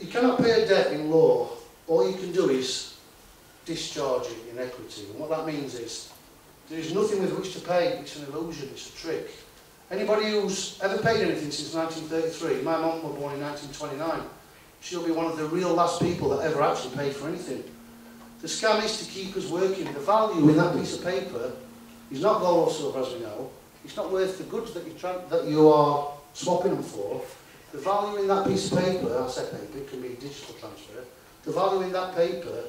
a debt in law. All you can do is discharge it in equity. And what that means is, there is nothing with which to pay. It's an illusion. It's a trick. Anybody who's ever paid anything since 1933, my mum was born in 1929, she'll be one of the real last people that ever actually paid for anything. The scam is to keep us working. The value in that piece of paper is not gold or silver, as we know. It's not worth the goods that you are swapping them for. The value in that piece of paper, I said paper, it can be digital transfer. The value in that paper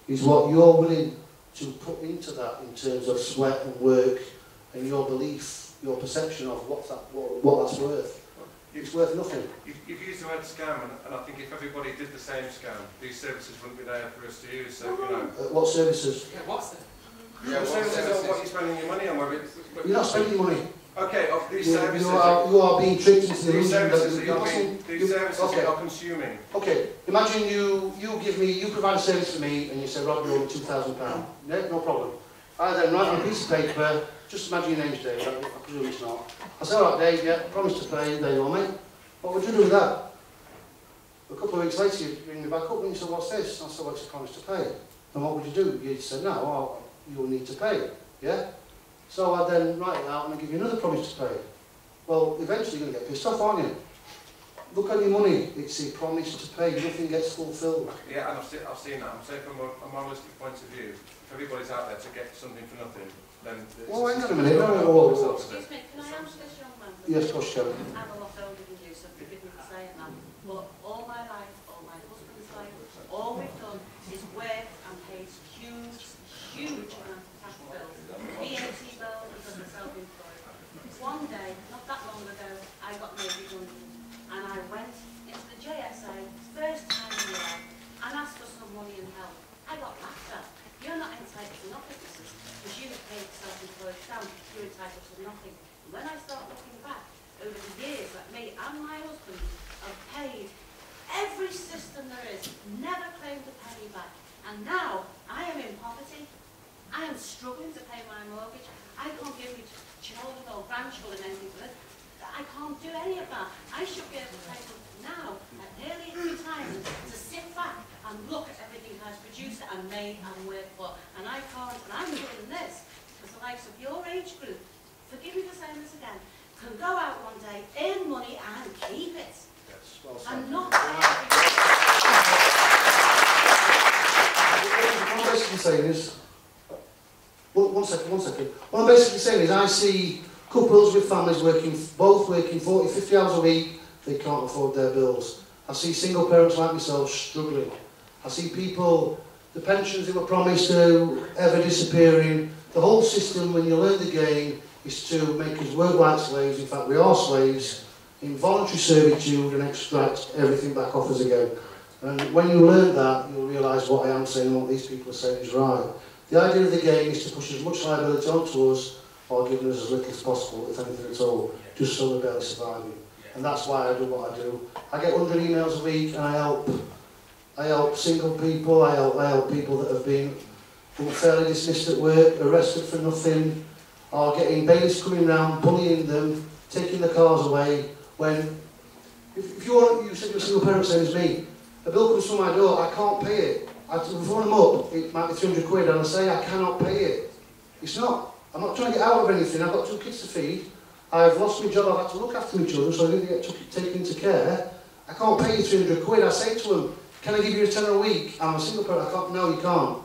is what you're willing to put into that in terms of sweat and work and your belief, your perception of what that's worth. It's worth nothing. You've used the word scam, and I think if everybody did the same scam, these services wouldn't be there for us to use. So, you know. What services? Yeah, what's that? Yeah, what services? What you're spending your money on? You're not spending money. Okay, of these services. You are being tricked into the these illusion services that you're consuming. Okay, imagine you provide a service for me, and you say, Rob, you owe me £2,000. No problem. I then write on a piece of paper. Just imagine your name's Dave, I presume it's not. I say, all right, Dave, yeah, promise to pay, there you are, mate. What would you do with that? A couple of weeks later, you ring me back up and you say, what's this? I said, well, it's a promise to pay. And what would you do? You'd say, no, well, you'll need to pay, yeah? So I then write it out and I give you another promise to pay. Well, eventually you're going to get pissed off, aren't you? Look on your money, it's a promise to pay, nothing gets fulfilled. Yeah, and I've seen that. I'm saying from a moralistic point of view, if everybody's out there to get something for nothing, then... Well, hang on a minute, no. Excuse me, can I answer this young man? Yes, of course, Sharon. I'm a lot older than you, so forgive me for saying that. But all my life, all my husband's life, all we've done is work and paid huge amount of tax bills. VAT bill because we're self-employed. One day, not that long ago, I got made redundant. And I went into the JSA, first time in my life, and asked for some money and help. I got laughed at. You're not entitled to nothing, because you have paid self-employed stamp, you're entitled to nothing. And when I start looking back over the years that me and my husband have paid every system there is, never claimed a penny back, and now I am in poverty, I am struggling to pay my mortgage, I can't give me children or grandchildren anything for this. I can't do any of that. I should be able to take them now, at nearly retirement, to sit back and look at everything I've produced and made and worked for. And I can't, and I'm doing this because the likes of your age group, forgive me for saying this again, can go out one day, earn money and keep it. Yes, well said. And not pay everything. What I'm basically saying is, one second. What I'm basically saying is I see couples with families both working 40, 50 hours a week, they can't afford their bills. I see single parents like myself struggling. I see people, the pensions they were promised to, ever disappearing. The whole system, when you learn the game, is to make us work like slaves. In fact, we are slaves, in voluntary servitude, and extract everything back off us again. And when you learn that, you'll realise what I am saying and what these people are saying is right. The idea of the game is to push as much liability onto us, or giving us as little as possible, if anything at all, just so we're barely surviving. And that's why I do what I do. I get 100 emails a week, and I help single people, I help people that have been unfairly dismissed at work, arrested for nothing, or getting bailiffs coming round, bullying them, taking the cars away. When, if you said you're a single parent, same as me, a bill comes from my door, I can't pay it. I phone them up, it might be 300 quid, and I say I cannot pay it. It's not. I'm not trying to get out of anything. I've got 2 kids to feed. I've lost my job. I've had to look after my children, so I need to get taken into care. I can't pay you 300 quid. I say to them, can I give you a tenner a week? I'm a single parent. I can't. No, you can't.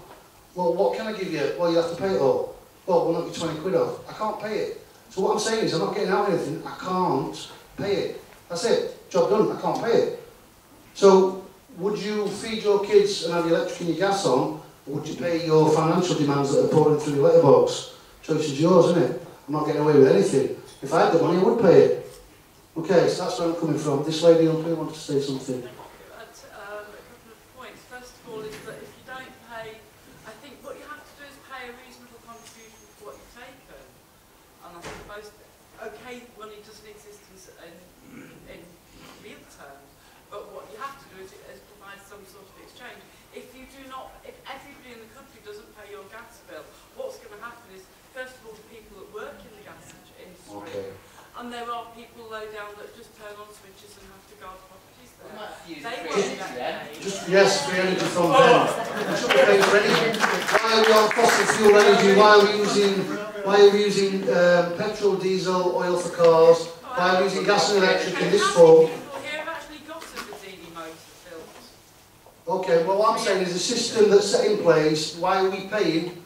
Well, what can I give you? Well, you have to pay it all. Well, we'll knock you 20 quid off. I can't pay it. So what I'm saying is I'm not getting out of anything. I can't pay it. That's it. Job done. I can't pay it. So would you feed your kids and have your electric and your gas on, or would you pay your financial demands that are pouring through your letterbox? Choice is yours, isn't it? I'm not getting away with anything. If I had the money, I would pay it. Okay, so that's where I'm coming from. This lady on here wants to say something. A couple of points. First of all, is that if you don't pay, I think what you have to do is pay a reasonable contribution for what you've taken. And I think most, okay, money doesn't exist in real terms, but what you have to do is provide some sort of exchange. If you do not, if everybody in the country doesn't pay your gas bill, what's going to happen is, first of all, the people that work in the gas industry, and there are people low down that just turn on switches and have to guard properties there. They won't get paid. Yes, free energy from them. We should be paying for energy. Why are we on fossil fuel energy? Why are we using petrol, diesel, oil for cars? Why are we using gas and electric in this form? People here have actually got a Vizzini motor built. Okay, well what I'm saying is the system that's set in place, why are we paying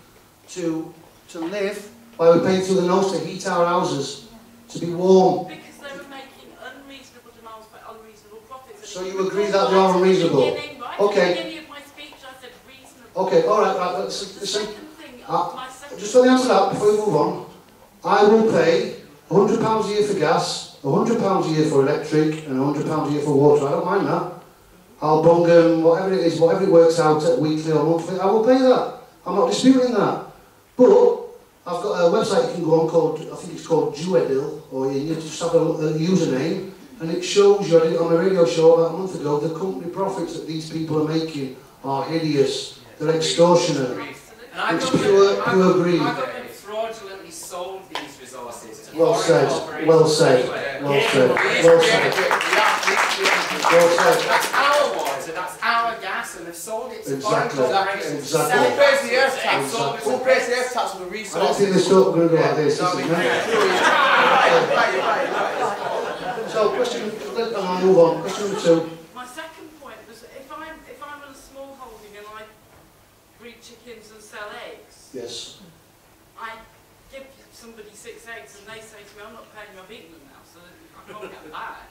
to live? Why are we paying through the nose to heat our houses? To be warm? Because they were making unreasonable demands for unreasonable profits. So you agree that they are unreasonable? Okay. At the beginning of my speech I said reasonable. Okay, alright, let's second thing, just let me answer that before we move on. I will pay £100 a year for gas, £100 a year for electric, and £100 a year for water. I don't mind that. I'll bung whatever it is, whatever it works out at weekly or monthly, I will pay that. I'm not disputing that. But I've got a website you can go on called, I think it's called Duedil, or you just have a username, and it shows you, I did it on a radio show about a month ago, the company profits that these people are making are hideous. They're extortionate. It's pure greed. I got them fraudulently sold these resources to Well said, well said, well said, well said. Well said. That's our water, that's our gas, and they've sold it It's a foreign Exactly. corporation. Exactly. Who pays the earth tax? Exactly. Who pays the earth tax for the I don't resources? think this talk going to go like this. No, This is we- mental. You're right. So, question, and I'll move on. Question number 2. My second point was if I'm in a small holding and I breed chickens and sell eggs, Yes. I give somebody 6 eggs and they say to me, I'm not paying you, I've eaten them now, so I can't get them back.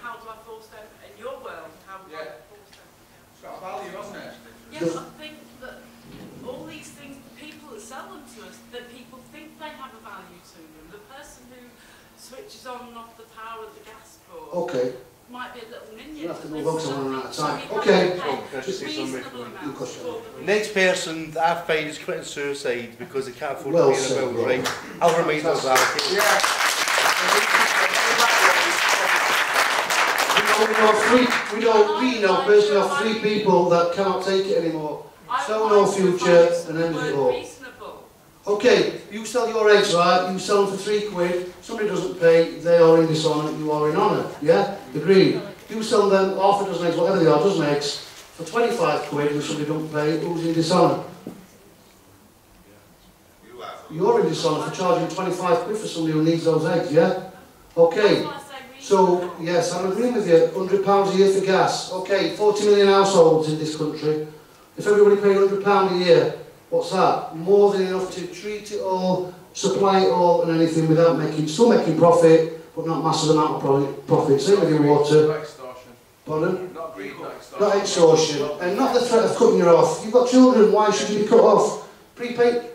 How do I force them, in your world, how do I force them? It's got a value, hasn't it? Yes, I think that all these things, people that sell them to us, that people think they have a value to them. The person who switches on and off the power of the gas board Okay. might be a little minion. You have to move on to one at a time. We have Okay. to pay reasonable amounts for the Next person that I find is committing suicide because they can't afford Well to pay said, their bills, Rob. right? I'll remind them of that. Okay? We know personally of 3 people that cannot take it anymore. So no future and end of it all. Okay, you sell your eggs, right? You sell them for £3. Somebody doesn't pay, they are in dishonour, you are in honour. Yeah? Agreed. You sell them half a dozen eggs, whatever they are, dozen eggs, for £25 and somebody don't pay, who's in dishonour? You're in dishonour for charging £25 for somebody who needs those eggs, yeah? Okay. So, yes, I'm agreeing with you. £100 a year for gas. Okay, 40 million households in this country. If everybody paid £100 a year, what's that? More than enough to treat it all, supply it all and anything without still making profit, but not massive amount of profit. Same with your water. Not extortion. Pardon? Not greed, not extortion. Not extortion. And not the threat of cutting you off. You've got children, why should you be cut off? Prepaid.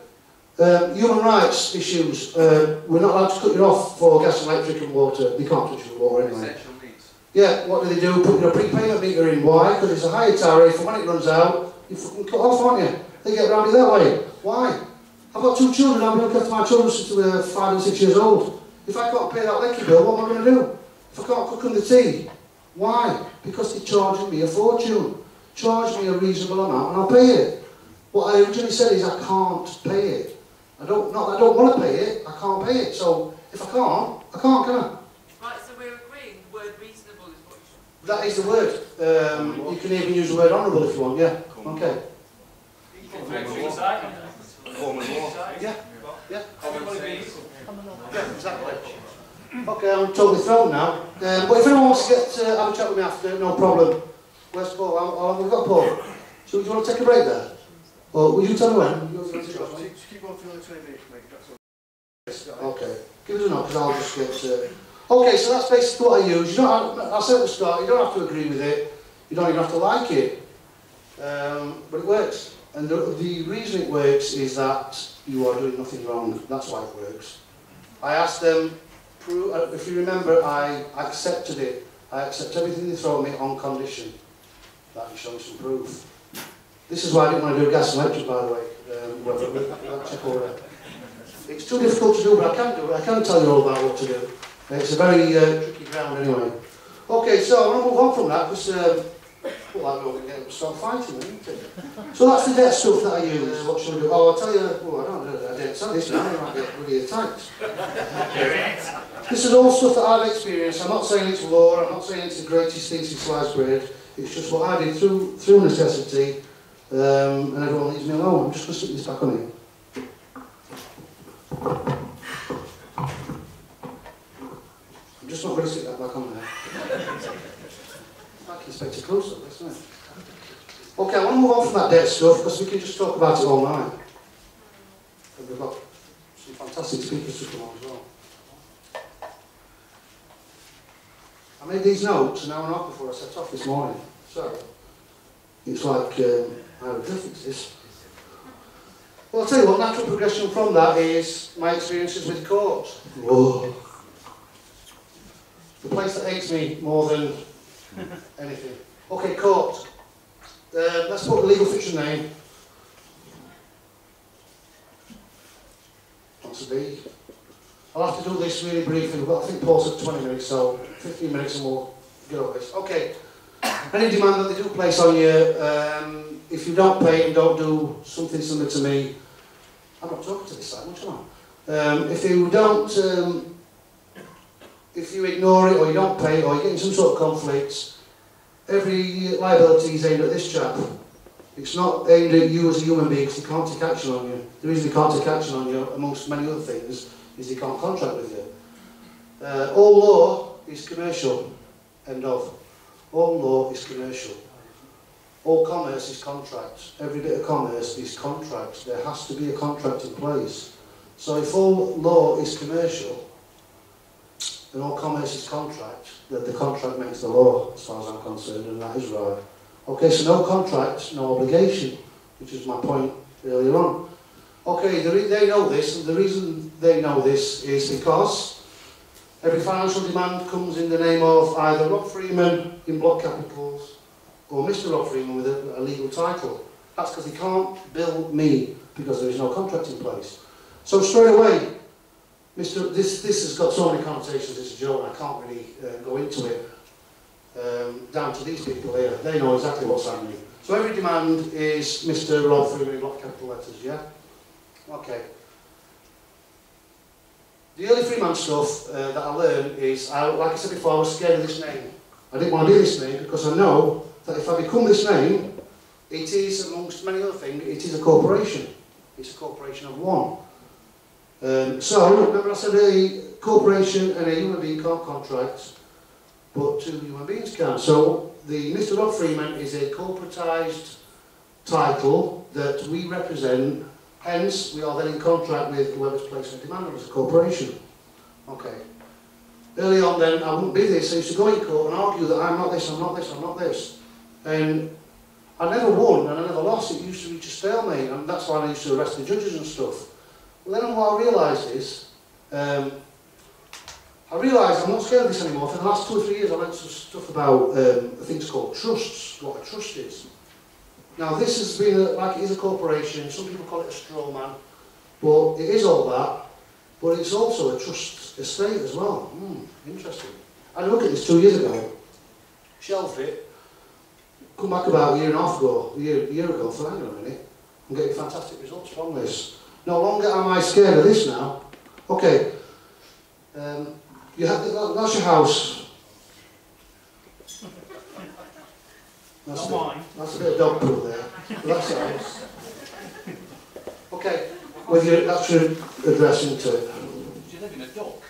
Human rights issues. We're not allowed to cut you off for gas, electric and water. They can't touch your water anyway. Essential needs. Yeah, what do? Put your prepayment meter in. Why? Because it's a higher tariff, and when it runs out, you're fucking cut off, aren't you? They get around it that way. Why? I've got 2 children, I've been looking after my children since they were 5 and 6 years old. If I can't pay that lecky bill, what am I going to do? If I can't cook them the tea? Why? Because they're charging me a fortune. Charge me a reasonable amount and I'll pay it. What I originally said is I can't pay it. Not that I don't want to pay it, I can't pay it. So, if I can't, can I? Right, so we're agreeing the word reasonable is what you should... That is the word. You can even use the word honourable if you want, yeah. Okay. Common law. Yeah. Yeah. Yeah, exactly. Okay, I'm totally thrown now. But if anyone wants to have a chat with me after, no problem. Where's Paul? How long have we got, Paul? So, do you want to take a break there? Or will you tell me when? Just keep on for another 20 minutes, mate. That's all. Okay. Give us a knock, because I'll just get... Okay, so that's basically what I use. You don't have, I said at the start, you don't have to agree with it. You don't even have to like it. But it works. And the reason it works is that you are doing nothing wrong. That's why it works. I asked them, if you remember, I accepted it. I accept everything they throw at me on condition that you show me some proof. This is why I didn't want to do gas and electric, by the way. Check over there. It's too difficult to do, but I can do it. I can tell you all about what to do. It's a very tricky ground anyway. Okay, so I want to move on from that because well, I'm going to start fighting, isn't it? So that's the debt stuff that I use. What should I do? Oh, I'll tell you. Well, I don't know. I didn't say this now. I might get really attacked. This is all stuff that I've experienced. I'm not saying it's law. I'm not saying it's the greatest thing since sliced bread. It's just what I did through necessity. And everyone leaves me alone. I'm just going to stick this back on here. I'm just not going to stick that back on there. I can expect a close-up, isn't it? Okay, I want to move on from that debt stuff because we can just talk about it all night. And we've got some fantastic speakers to come on as well. I made these notes an hour and a half before I set off this morning. So, it's like hieroglyphics, this. Well, I'll tell you what, natural progression from that is my experiences with courts. Whoa. The place that hates me more than anything. Okay, court. Let's put the legal fiction name. What's the B? I'll have to do this really briefly. We've got, I think Paul said 20 minutes, so 15 minutes and we'll get over this. Okay. Any demand that they do place on you, if you don't pay and don't do something similar to me, I'm not talking to this side, much am I? If you don't, if you ignore it or you don't pay or you get in some sort of conflict, every liability is aimed at this chap. It's not aimed at you as a human being, because he can't take action on you. The reason he can't take action on you, amongst many other things, is he can't contract with you. All law is commercial. End of. All law is commercial. All commerce is contract. Every bit of commerce is contract. There has to be a contract in place. So if all law is commercial, and all commerce is contract, then the contract makes the law, as far as I'm concerned, and that is right. Okay, so no contract, no obligation, which is my point earlier on. Okay, they know this, and the reason they know this is because every financial demand comes in the name of either Rob Freeman in block capitals or Mr. Rob Freeman with a legal title. That's because he can't bill me because there is no contract in place. So straight away, this has got so many connotations, it's a joke, I can't really go into it. Down to these people here, they know exactly what's happening. So every demand is Mr. Rob Freeman in block capital letters, yeah? Okay. The early Freeman stuff that I learned is, like I said before, I was scared of this name. I didn't want to be this name because I know that if I become this name, it is, amongst many other things, it is a corporation. It's a corporation of one. So, remember I said a corporation and a human being can't contract, but two human beings can. So, the Mr. Rob Freeman is a corporatised title that we represent, hence we are then in contract with whoever's placing a demand on us, a corporation. Okay. Early on then, I wouldn't be this. I used to go in court and argue that I'm not this, I'm not this, I'm not this. And I never won and I never lost. It used to reach a stalemate, and that's why I used to arrest the judges and stuff. Well, then what I realised is, I'm not scared of this anymore. For the last 2 or 3 years I learned some stuff about things called trusts, what a trust is. Now this has been, like it is a corporation, some people call it a straw man, but it is all that, but it's also a trust estate as well. Interesting. I looked at this 2 years ago, shelved it, come back about a year and a half ago, a year ago, thought, hang on a minute, I'm getting fantastic results from this. No longer am I scared of this now. Okay, that's your house. That's mine. That's a bit of dog poo there. But that's your house. Okay, that's your address into it. Do you live in a dock?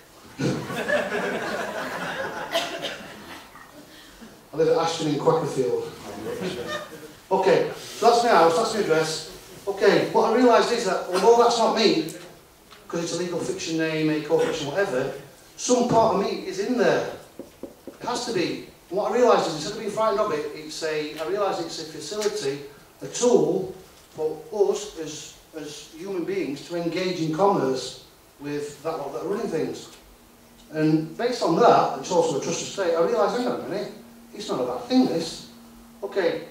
I live at Ashton in Quackerfield. Okay, so that's my house, that's my address. Okay, what I realised is that although that's not me, because it's a legal fiction name, a corporation, whatever, some part of me is in there. It has to be. And what I realised is, instead of being frightened of it, I realised it's a facility, a tool for us as human beings to engage in commerce with that lot that are running things. And based on that, it's also a trust estate, I realised, hang on a minute, it's not a bad thing, this. Okay,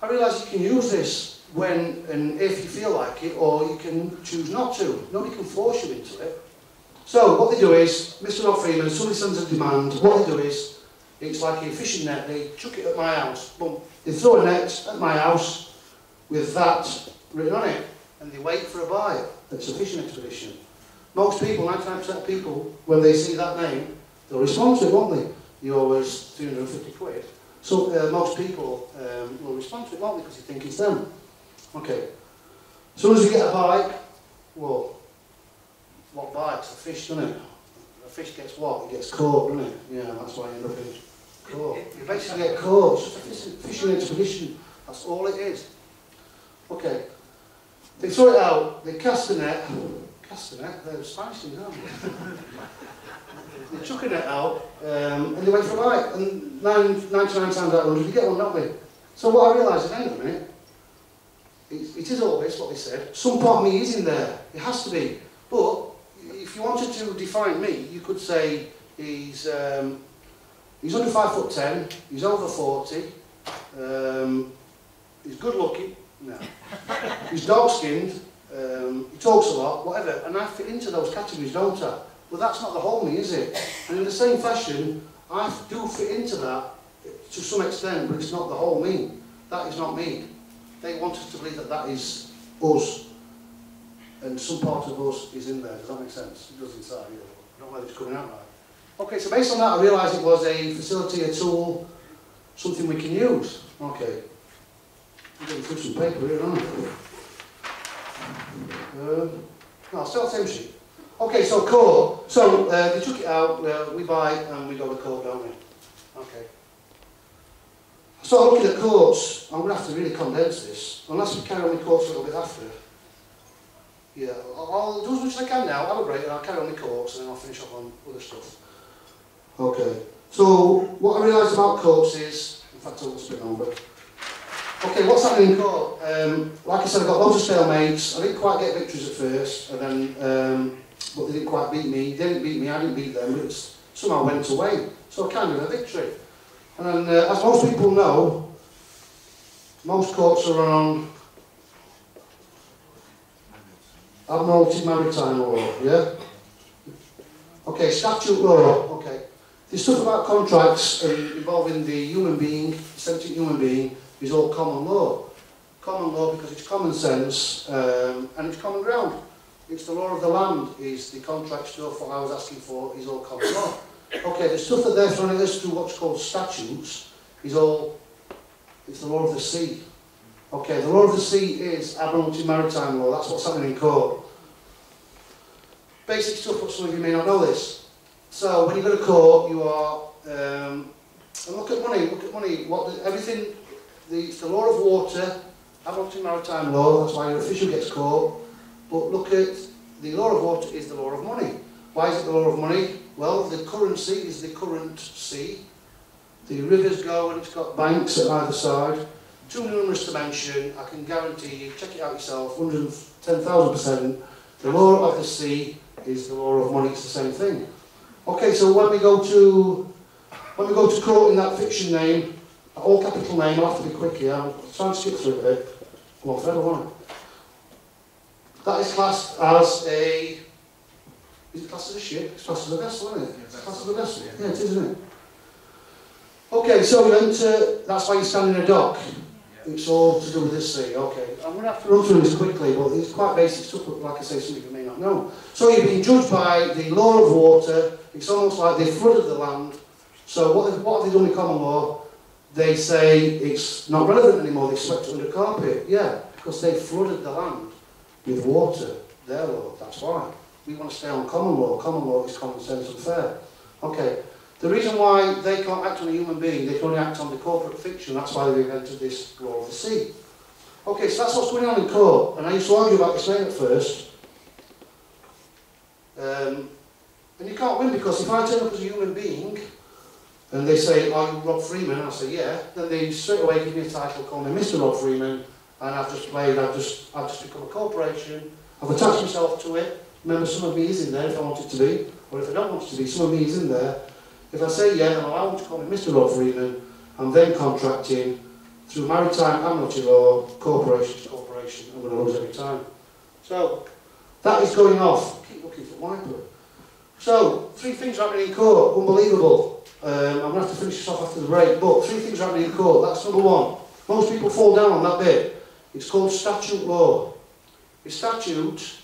I realised you can use this when and if you feel like it, or you can choose not to. Nobody can force you into it. So what they do is, Mr. Rob Freeman, somebody sends a demand, what they do is, it's like a fishing net, they chuck it at my house, boom. They throw a net at my house with that written on it, and they wait for a buyer. It's a fishing expedition. Most people, 99% of people, when they see that name, they'll respond to it, won't they? You owe us 250 quid. So most people will respond to it, won't they, because they think it's them. Okay. As soon as you get a bite, well, what bites? A fish, doesn't it? A fish gets what? It gets caught, doesn't it? Yeah, that's why you end up in court. You basically get caught. It's just a fishing expedition. That's all it is. Okay. They throw it out, they cast the net. Cast the net? They're spicy, aren't they? They chuck a net out, and they wait for a bite. And 99 times out of 100, you get one, don't they? So what I realised is, hang on a minute, it is all this, what they said. Some part of me is in there. It has to be. But if you wanted to define me, you could say he's under 5'10", he's over 40, he's good looking, no. He's dark skinned, he talks a lot, whatever, and I fit into those categories, don't I? Well, that's not the whole me, is it? And in the same fashion, I do fit into that to some extent, but it's not the whole me. That is not me. They want us to believe that that is us, and some part of us is in there. Does that make sense? It does inside here. I don't know whether it's coming out right. Okay, so based on that, I realised it was a facility, a tool, something we can use. Okay. I'm getting through some paper here, aren't I? No, still the same sheet. Okay, so court. So they took it out, we buy and we go to court, don't we? Okay. So looking at courts, I'm going to have to really condense this, unless we carry on with courts a little bit after. Yeah, I'll do as much as I can now, have a break, and I'll carry on with courts, and then I'll finish up on other stuff. Okay. So what I realised about courts is, in fact I'll spin over. Okay, what's happening in court? Like I said, I got loads of stalemates. I didn't quite get victories at first, and then, but they didn't quite beat me. They didn't beat me, I didn't beat them, but it somehow went away. So kind of a victory. And then, as most people know, most courts are on Admiralty Maritime Law, yeah? Okay, statute law, okay. The stuff about contracts involving the human being, the sentient human being, is all common law. Common law because it's common sense and it's common ground. It's the law of the land, is the contract stuff, what I was asking for, is all common law. Okay, the stuff that they're throwing at us through what's called statutes is all, it's the law of the sea. Okay, the law of the sea is Admiralty Maritime Law, that's what's happening in court. Basic stuff, but some of you may not know this. So, when you go to court, you are, and look at money, everything, it's the law of water, Admiralty Maritime Law, that's why your official gets caught, but look at, the law of water is the law of money. Why is it the law of money? Well, the currency is the current sea. The rivers go and it's got banks at either side. Too numerous to mention, I can guarantee you, check it out yourself, 110,000%, the law of the sea is the law of money, it's the same thing. Okay, so when we go to court in that fiction name, all capital name, I'll have to be quick here, I'm trying to skip through it a bit. Come on, forever, won't it? That is classed as a, is it classed as a ship? It's classed as a vessel, isn't it? It's classed as a vessel. Yeah, it is, isn't it? Okay, so you enter, that's why you stand in a dock. It's all to do with this sea, okay. I'm going to have to run through this quickly, but it's quite basic stuff, but like I say, some of you may not know. So you're being judged by the law of water. It's almost like they flooded the land. So what have they done with common law? They say it's not relevant anymore, they swept it under carpet. Yeah, because they flooded the land with water, their law, that's why. We want to stay on common law. Common law is common sense and fair. Okay. The reason why they can't act on a human being, they can only act on the corporate fiction, that's why they've entered this law of the sea. Okay, so that's what's going on in court, and I used to argue about this name at first. And you can't win, because if I turn up as a human being, and they say, are you Rob Freeman? And I say, yeah, then they straight away give me a title, call me Mr. Rob Freeman, and I've just become a corporation, I've attached myself to it. Remember, some of me is in there if I want it to be, or if I don't want it to be, some of me is in there. If I say yeah, and I want to call me Mr. Rob Freeman, I'm then contracting through maritime admiralty law, corporation to corporation. I'm going to lose every time. So, that is going off. Keep looking for wiper. So, 3 things are happening in court. Unbelievable. I'm going to have to finish this off after the break, but 3 things are happening in court. That's number 1. Most people fall down on that bit. It's called statute law. A statute,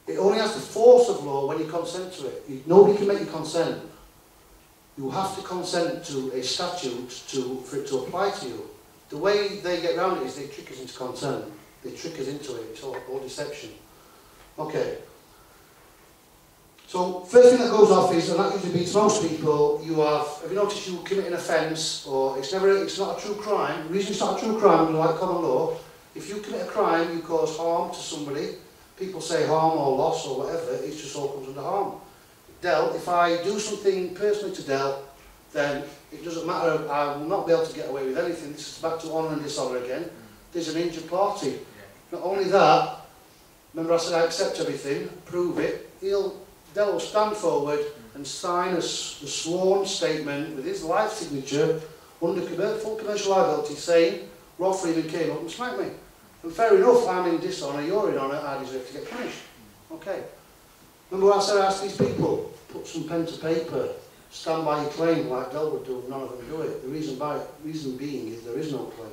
it only has the force of law when you consent to it. Nobody can make you consent. You have to consent to a statute for it to apply to you. The way they get around it is they trick us into consent. They trick us into it. It's all deception. Okay. So, first thing that goes off is, and that usually beats most people, you have you noticed you commit an offence, or it's not a true crime. The reason it's not a true crime under like common law, if you commit a crime, you cause harm to somebody. People say harm or loss or whatever, it just all comes under harm. Del, if I do something personally to Del, then it doesn't matter, I will not be able to get away with anything. This is back to honour and dishonour again. There's an injured party. Not only that, remember I said I accept everything, prove it, Del will stand forward and sign the sworn statement with his life signature under full commercial liability saying, Rob Freeman came up and smacked me. And fair enough, I'm in dishonour, you're in honour, I deserve to get punished. Okay. Remember what I said I asked these people? Put some pen to paper, stand by your claim like Del would do, none of them do it. The reason being is there is no claim.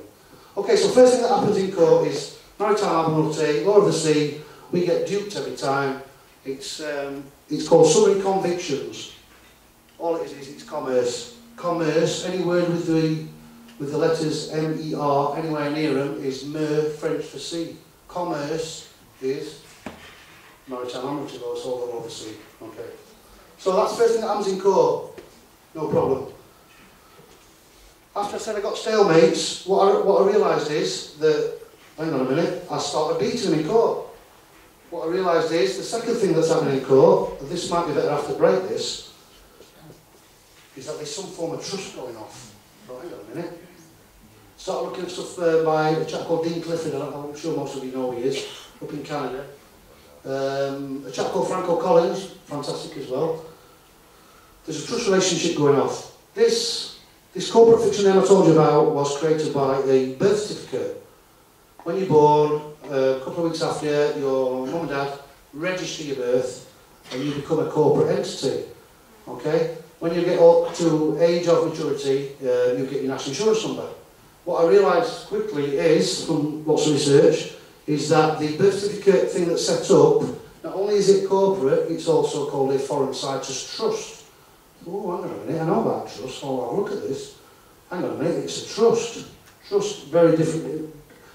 Okay, so first thing that happens in court is maritime admiralty, law of the sea, we get duped every time. It's called summary convictions. All it is it's commerce. commerce, any word with the letters M-E-R anywhere near them is mer, French for sea. Commerce is maritime admiralty law, it's all over the sea. Okay. So that's the first thing that happens in court. No problem. After I said I got stalemates, what I realised is that, hang on a minute, I started beating them in court. What I realised is, the second thing that's happening in court, and this might be better after break this, is that there's some form of trust going off. Oh, hang on a minute. Started looking at stuff by a chap called Dean Clifford, I'm sure most of you know who he is, up in Canada. A chap called Franco Collins, fantastic as well. There's a trust relationship going off. This corporate fiction name I told you about was created by a birth certificate. When you're born, a couple of weeks after, your mum and dad register your birth and you become a corporate entity. Okay? When you get up to age of maturity, you get your national insurance number. What I realised quickly is, from lots of research, is that the birth certificate thing that's set up, not only is it corporate, it's also called a foreign situs trust. Oh, hang on a minute, I know about trust. Oh, I'll look at this. Hang on a minute, it's a trust. Trust, very different,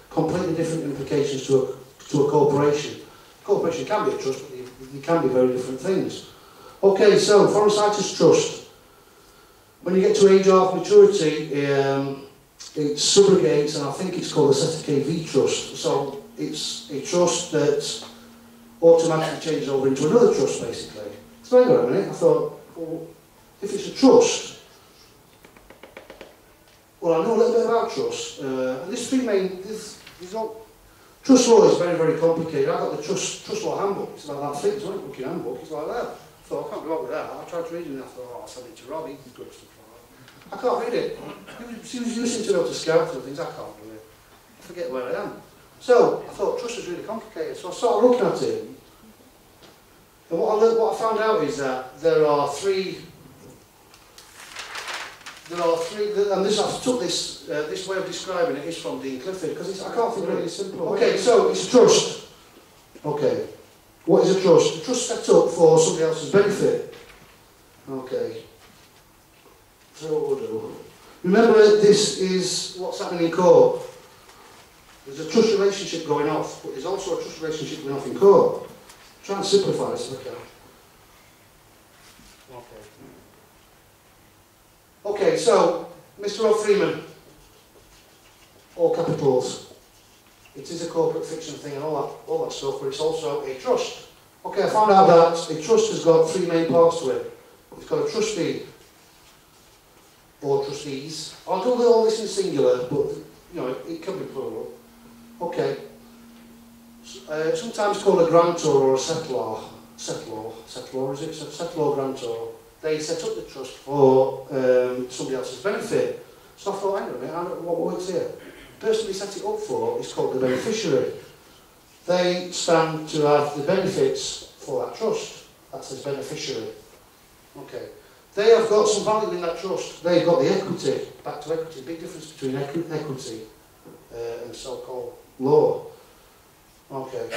completely different implications to a corporation. A corporation can be a trust, but they can be very different things. Okay, so foreign situs trust. When you get to age of maturity, it subrogates, and I think it's called a ZKV trust. So it's a trust that automatically changes over into another trust, basically. So hang on a minute, I thought, well, if it's a trust, well, I know a little bit about trust. And this three main, trust law is very, very complicated. I got the trust law handbook. It's like that thick, it's not a booking handbook. It's like that. So I can't go on with that. I tried to read it and I thought, oh, I'll send it to Rob. He's good at stuff like that. I can't read it. She was using to know to scout and things. I can't do it. I forget where I am. So I thought trust was really complicated. So I started looking at it. And what I found out is that there are three, and this I took this way of describing it is from Dean Clifford, because I can't think of it really simple. Okay, so it's trust. Okay, what is a trust? A trust set up for somebody else's benefit. Okay. So what we'll do. Remember, this is what's happening in court. There's a trust relationship going off, but there's also a trust relationship going off in court. Try and simplify this, okay. Okay, so, Mr. Rob Freeman, all capitals. It is a corporate fiction thing and all that stuff, but it's also a trust. Okay, I found out that a trust has got three main parts to it. It's got a trustee, or trustees. I'll do all this in singular, but, you know, it can be plural. Okay. Sometimes called a grantor or a settlor. Settlor, is it? Settlor, grantor. They set up the trust for somebody else's benefit. So I thought, hang on a minute, what works here? The person we set it up for is called the beneficiary. They stand to have the benefits for that trust. That's as beneficiary. Okay. They have got some value in that trust. They've got the equity, back to equity, big difference between equity and so-called law. Okay.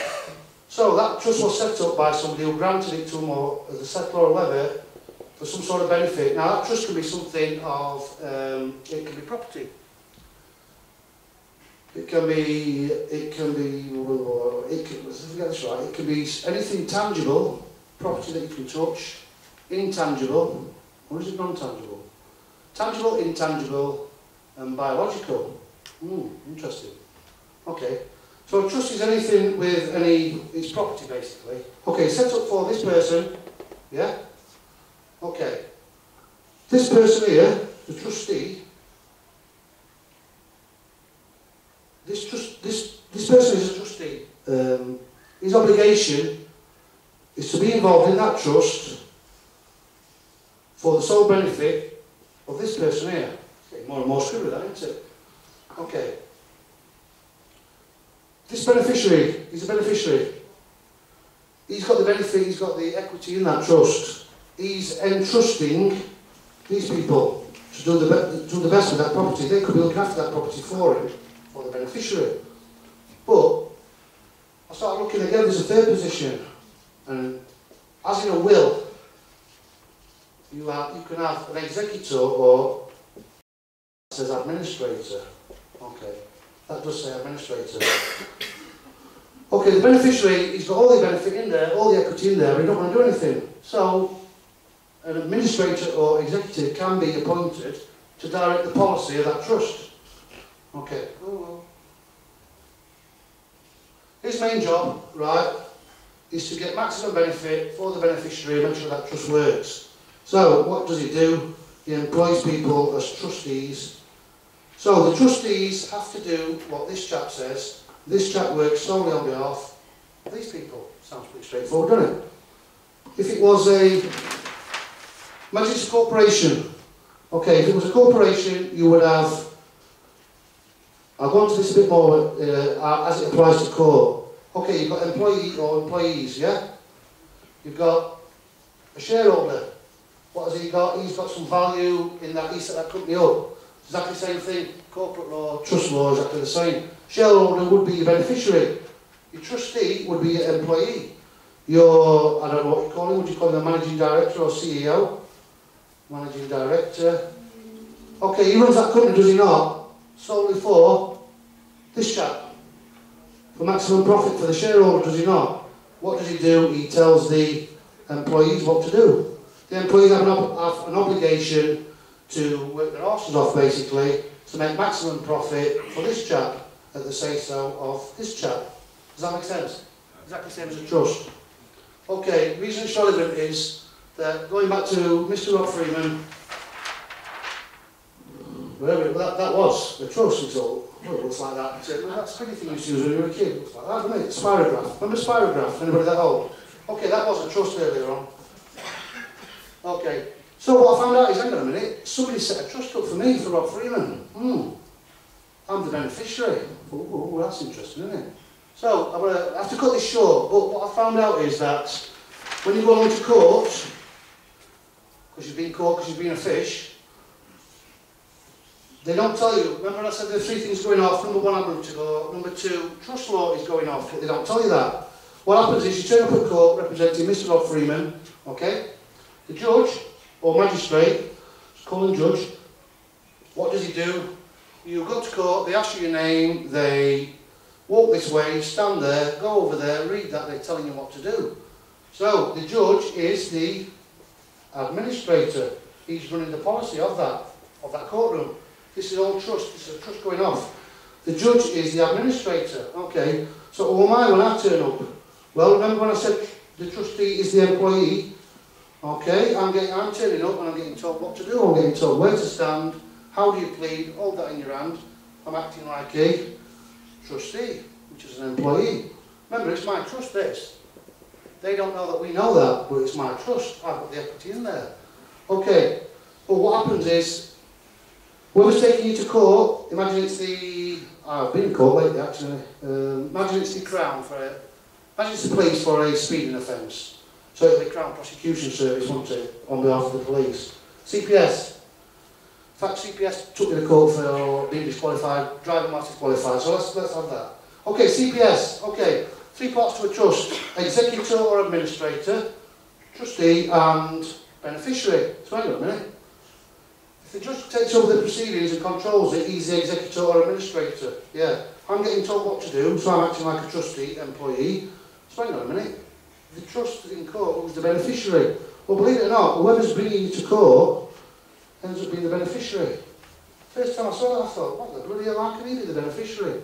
So that trust was set up by somebody who granted it to them or as a settlor or levy for some sort of benefit. Now that trust can be something of, it can be property. It can be, let's get this right, it can be anything tangible, property that you can touch, intangible, or is it non-tangible? Tangible, intangible, and biological. Interesting. Okay. So a trust is anything with it's property basically. Okay, set up for this person, yeah? Okay. This person here, the trustee, this person is a trustee. His obligation is to be involved in that trust for the sole benefit of this person here. It's getting more and more screwy, that, isn't it? Okay. This beneficiary, he's a beneficiary. He's got the benefit, he's got the equity in that trust. He's entrusting these people to do the best with that property. They could be looking after that property for him, for the beneficiary. But I started looking again, there's a third position. And as in a will, you can have an executor or it says administrator. Okay, that does say administrator. Okay, the beneficiary, he's got all the benefit in there, all the equity in there, but he don't want to do anything. So, an administrator or executive can be appointed to direct the policy of that trust. Okay. His main job, right, is to get maximum benefit for the beneficiary and make sure that trust works. So, what does he do? He employs people as trustees. So, the trustees have to do what this chap says. This chap works solely on behalf of these people. Sounds pretty straightforward, doesn't it? If it was imagine it's a corporation. Okay, if it was a corporation, you would have, I'll go into this a bit more as it applies to court. Okay, you've got employee or employees, yeah? You've got a shareholder. What has he got? He's got some value in that he set that company up. Exactly the same thing. Corporate law, trust law, exactly the same. Shareholder would be your beneficiary. Your trustee would be your employee. Your, I don't know what you call him, would you call him a managing director or CEO? Managing director. Okay, he runs that company, does he not? Solely for this chap. For maximum profit for the shareholder, does he not? What does he do? He tells the employees what to do. The employees have an obligation to work their arses off, basically, to make maximum profit for this chap at the say-so of this chap. Does that make sense? Exactly the same as a trust. Okay, the reason it's relevant is that, going back to Mr. Rob Freeman, whatever that was, the trust result, well, it looks like that. That's a pretty thing you used to use when you were a kid. It looks like that, doesn't it? Spirograph. Remember Spirograph? Anybody that old? Okay, that was a trust earlier on. Okay, so what I found out is, hang on a minute, somebody set a trust up for me, for Rob Freeman. I'm the beneficiary. Oh, that's interesting, isn't it? So, I'm going to have to cut this short, but what I found out is that when you go along to court, because you've been caught because you've been a fish, they don't tell you. Remember when I said there are three things going off? Number one, I'm going to go. Number two, trust law is going off, but they don't tell you that. What happens is you turn up at court representing Mr. Rob Freeman, okay? The judge, or magistrate, call him judge, what does he do? You go to court, they ask you your name, they walk this way, stand there, go over there, read that, they're telling you what to do. So, the judge is the administrator. He's running the policy of that courtroom. This is all trust, this is a trust going off. The judge is the administrator. Okay, so who am I when I turn up? Well, remember when I said the trustee is the employee? Okay, I'm turning up and I'm getting told what to do, I'm getting told where to stand, how do you plead, hold that in your hand. I'm acting like a trustee, which is an employee. Remember, it's my trust, this. They don't know that we know that, but it's my trust. I've got the equity in there. Okay, but what happens is, whoever's taking you to court, imagine it's the, I've been in court lately actually, imagine it's the Crown for it, imagine it's the police for a speeding offence. So it'll be Crown Prosecution Service, won't it, on behalf of the police. CPS. In fact, CPS took me to court for being disqualified, driving whilst disqualified, so let's have that. Okay, CPS, okay. 3 parts to a trust. Executor or administrator, trustee and beneficiary. So hang on a minute. If the judge takes over the proceedings and controls it, he's the executor or administrator. Yeah. I'm getting told what to do, so I'm acting like a trustee, employee. So hang on a minute. The trust in court was the beneficiary. Well, believe it or not, whoever's bringing you to court ends up being the beneficiary. First time I saw that, I thought, what the bloody hell, how can he be the beneficiary?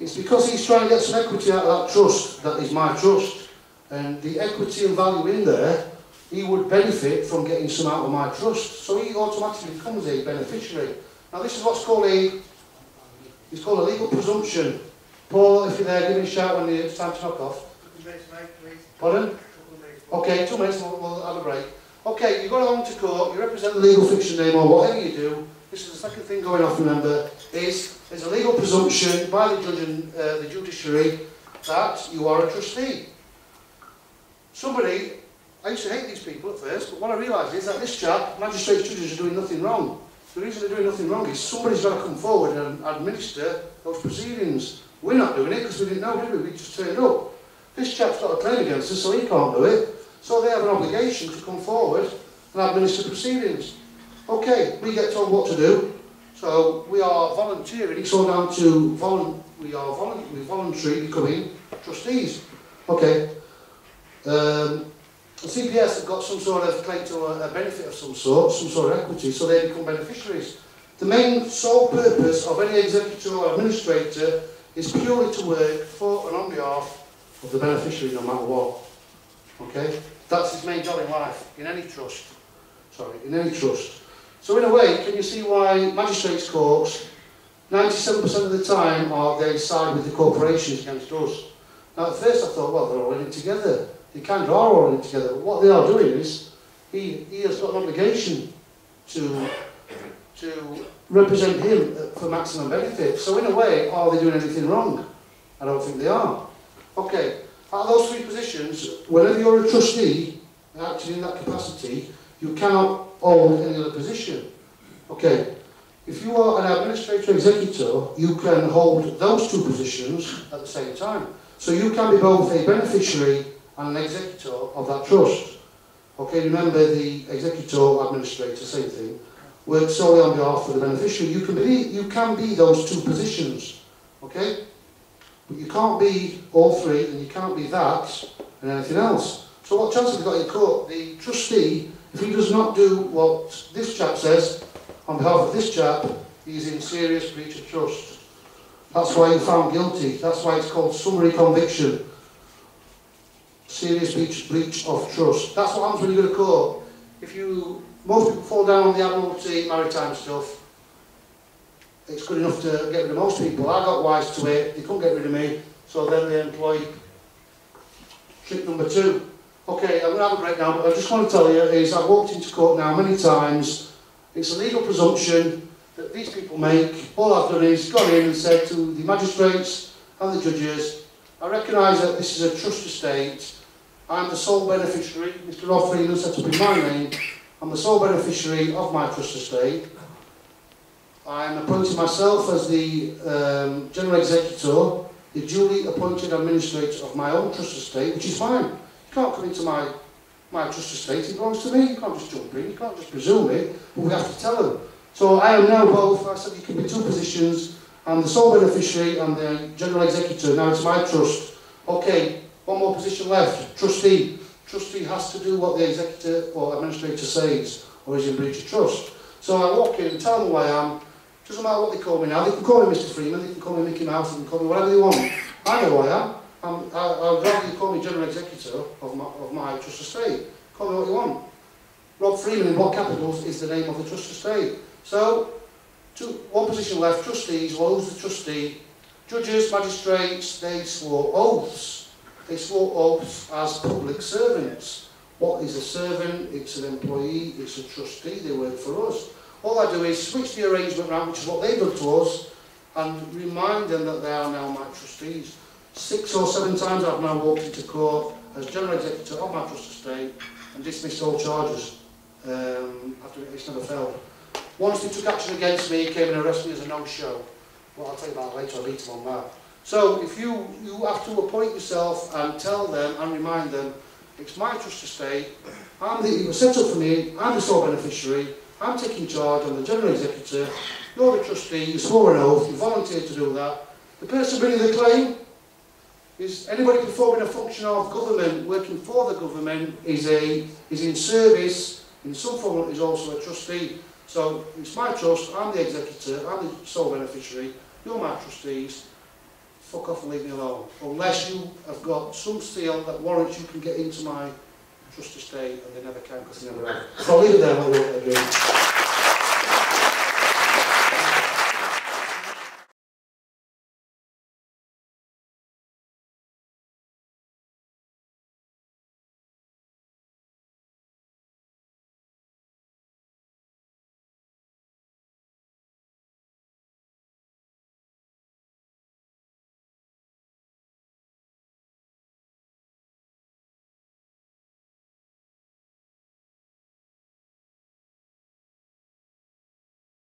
It's because he's trying to get some equity out of that trust, that is my trust. And the equity and value in there, he would benefit from getting some out of my trust. So he automatically becomes a beneficiary. Now this is what's called it's called a legal presumption. Paul, if you're there, give me a shout when it's time to knock off. Pardon? Okay, 2 minutes, we'll have a break. Okay, you go along to court, you represent the legal fiction name or whatever you do. This is the second thing going off, remember, is there's a legal presumption by the judge and the judiciary that you are a trustee. Somebody, I used to hate these people at first, but what I realised is that this chap, magistrates, judges, are doing nothing wrong. The reason they're doing nothing wrong is somebody's got to come forward and administer those proceedings. We're not doing it because we didn't know, did we? We just turned up. This chap's got a claim against us, so he can't do it. So they have an obligation to come forward and administer proceedings. Okay, we get told what to do, so we are volunteering, it's all down to we voluntarily becoming trustees. Okay, the CPS have got some sort of claim to a benefit of some sort of equity, so they become beneficiaries. The main sole purpose of any executor or administrator is purely to work for and on behalf of the beneficiary, no matter what. Okay, that's his main job in life, in any trust. In any trust. So in a way, can you see why magistrates' courts, 97% of the time, they side with the corporations against us? Now at first I thought, well, they're all in it together. They kind of are all in it together, but what they are doing is, he has got an obligation to represent him for maximum benefit. So in a way, are they doing anything wrong? I don't think they are. Okay, out of those three positions, whenever you're a trustee, acting in that capacity, you cannot hold any other position. Okay, if you are an administrator executor, you can hold those two positions at the same time. So you can be both a beneficiary and an executor of that trust. Okay, remember the executor, administrator, same thing, works solely on behalf of the beneficiary. You can be those two positions, okay? But you can't be all three, and you can't be that and anything else. So what chance have you got in court? The trustee, if he does not do what this chap says on behalf of this chap, he's in serious breach of trust. That's why he's found guilty. That's why it's called summary conviction. Serious breach of trust. That's what happens when you go to court. Most people fall down on the admiralty, maritime stuff. It's good enough to get rid of most people. I got wise to it. They couldn't get rid of me, so then they employ trick number 2. Okay, I'm going to have a break now, but I just want to tell you is I've walked into court now many times. It's a legal presumption that these people make. All I've done is gone in and said to the magistrates and the judges, I recognise that this is a trust estate. I'm the sole beneficiary. Mr. Rob Freeman set up in my name. I'm the sole beneficiary of my trust estate. I'm appointing myself as the general executor, the duly appointed administrator of my own trust estate, which is fine. You can't come into my trust estate, it belongs to me. You can't just jump in, you can't just presume it, but we have to tell them. So I am now both. I said you can be two positions. I'm the sole beneficiary and the general executor. Now it's my trust. Okay, one more position left, trustee. Trustee has to do what the executor or administrator says, or is in breach of trust. So I walk in and tell them who I am. Doesn't matter what they call me now. They can call me Mr. Freeman, they can call me Mickey Mouse, they can call me whatever they want. I know who I am. I'd rather you call me general executor of my trust estate. Call me what you want. Rob Freeman in block capitals is the name of the trust estate. So, one position left, trustees. Well, who's the trustee? Judges, magistrates, they swore oaths. They swore oaths as public servants. What is a servant? It's an employee, it's a trustee, they work for us. All I do is switch the arrangement around, which is what they've done to us, and remind them that they are now my trustees. 6 or 7 times I've now walked into court as general executor of my trust estate and dismissed all charges. After it's never failed. Once they took action against me, came and arrested me as a no-show. Well, I'll tell you about that later, I'll beat them on that. So if you have to appoint yourself and tell them and remind them, it's my trust estate, it was set up for me, I'm the sole beneficiary, I'm taking charge, I'm the general executor, you're the trustee, you swore an oath, you volunteered to do that. The person bringing the claim is anybody performing a function of government, working for the government, is in service, in some form is also a trustee. So it's my trust, I'm the executor, I'm the sole beneficiary, you're my trustees, fuck off and leave me alone. Unless you have got some seal that warrants you can get into my trust estate, and they never can because they never have. So I'll leave it there, what they want to do.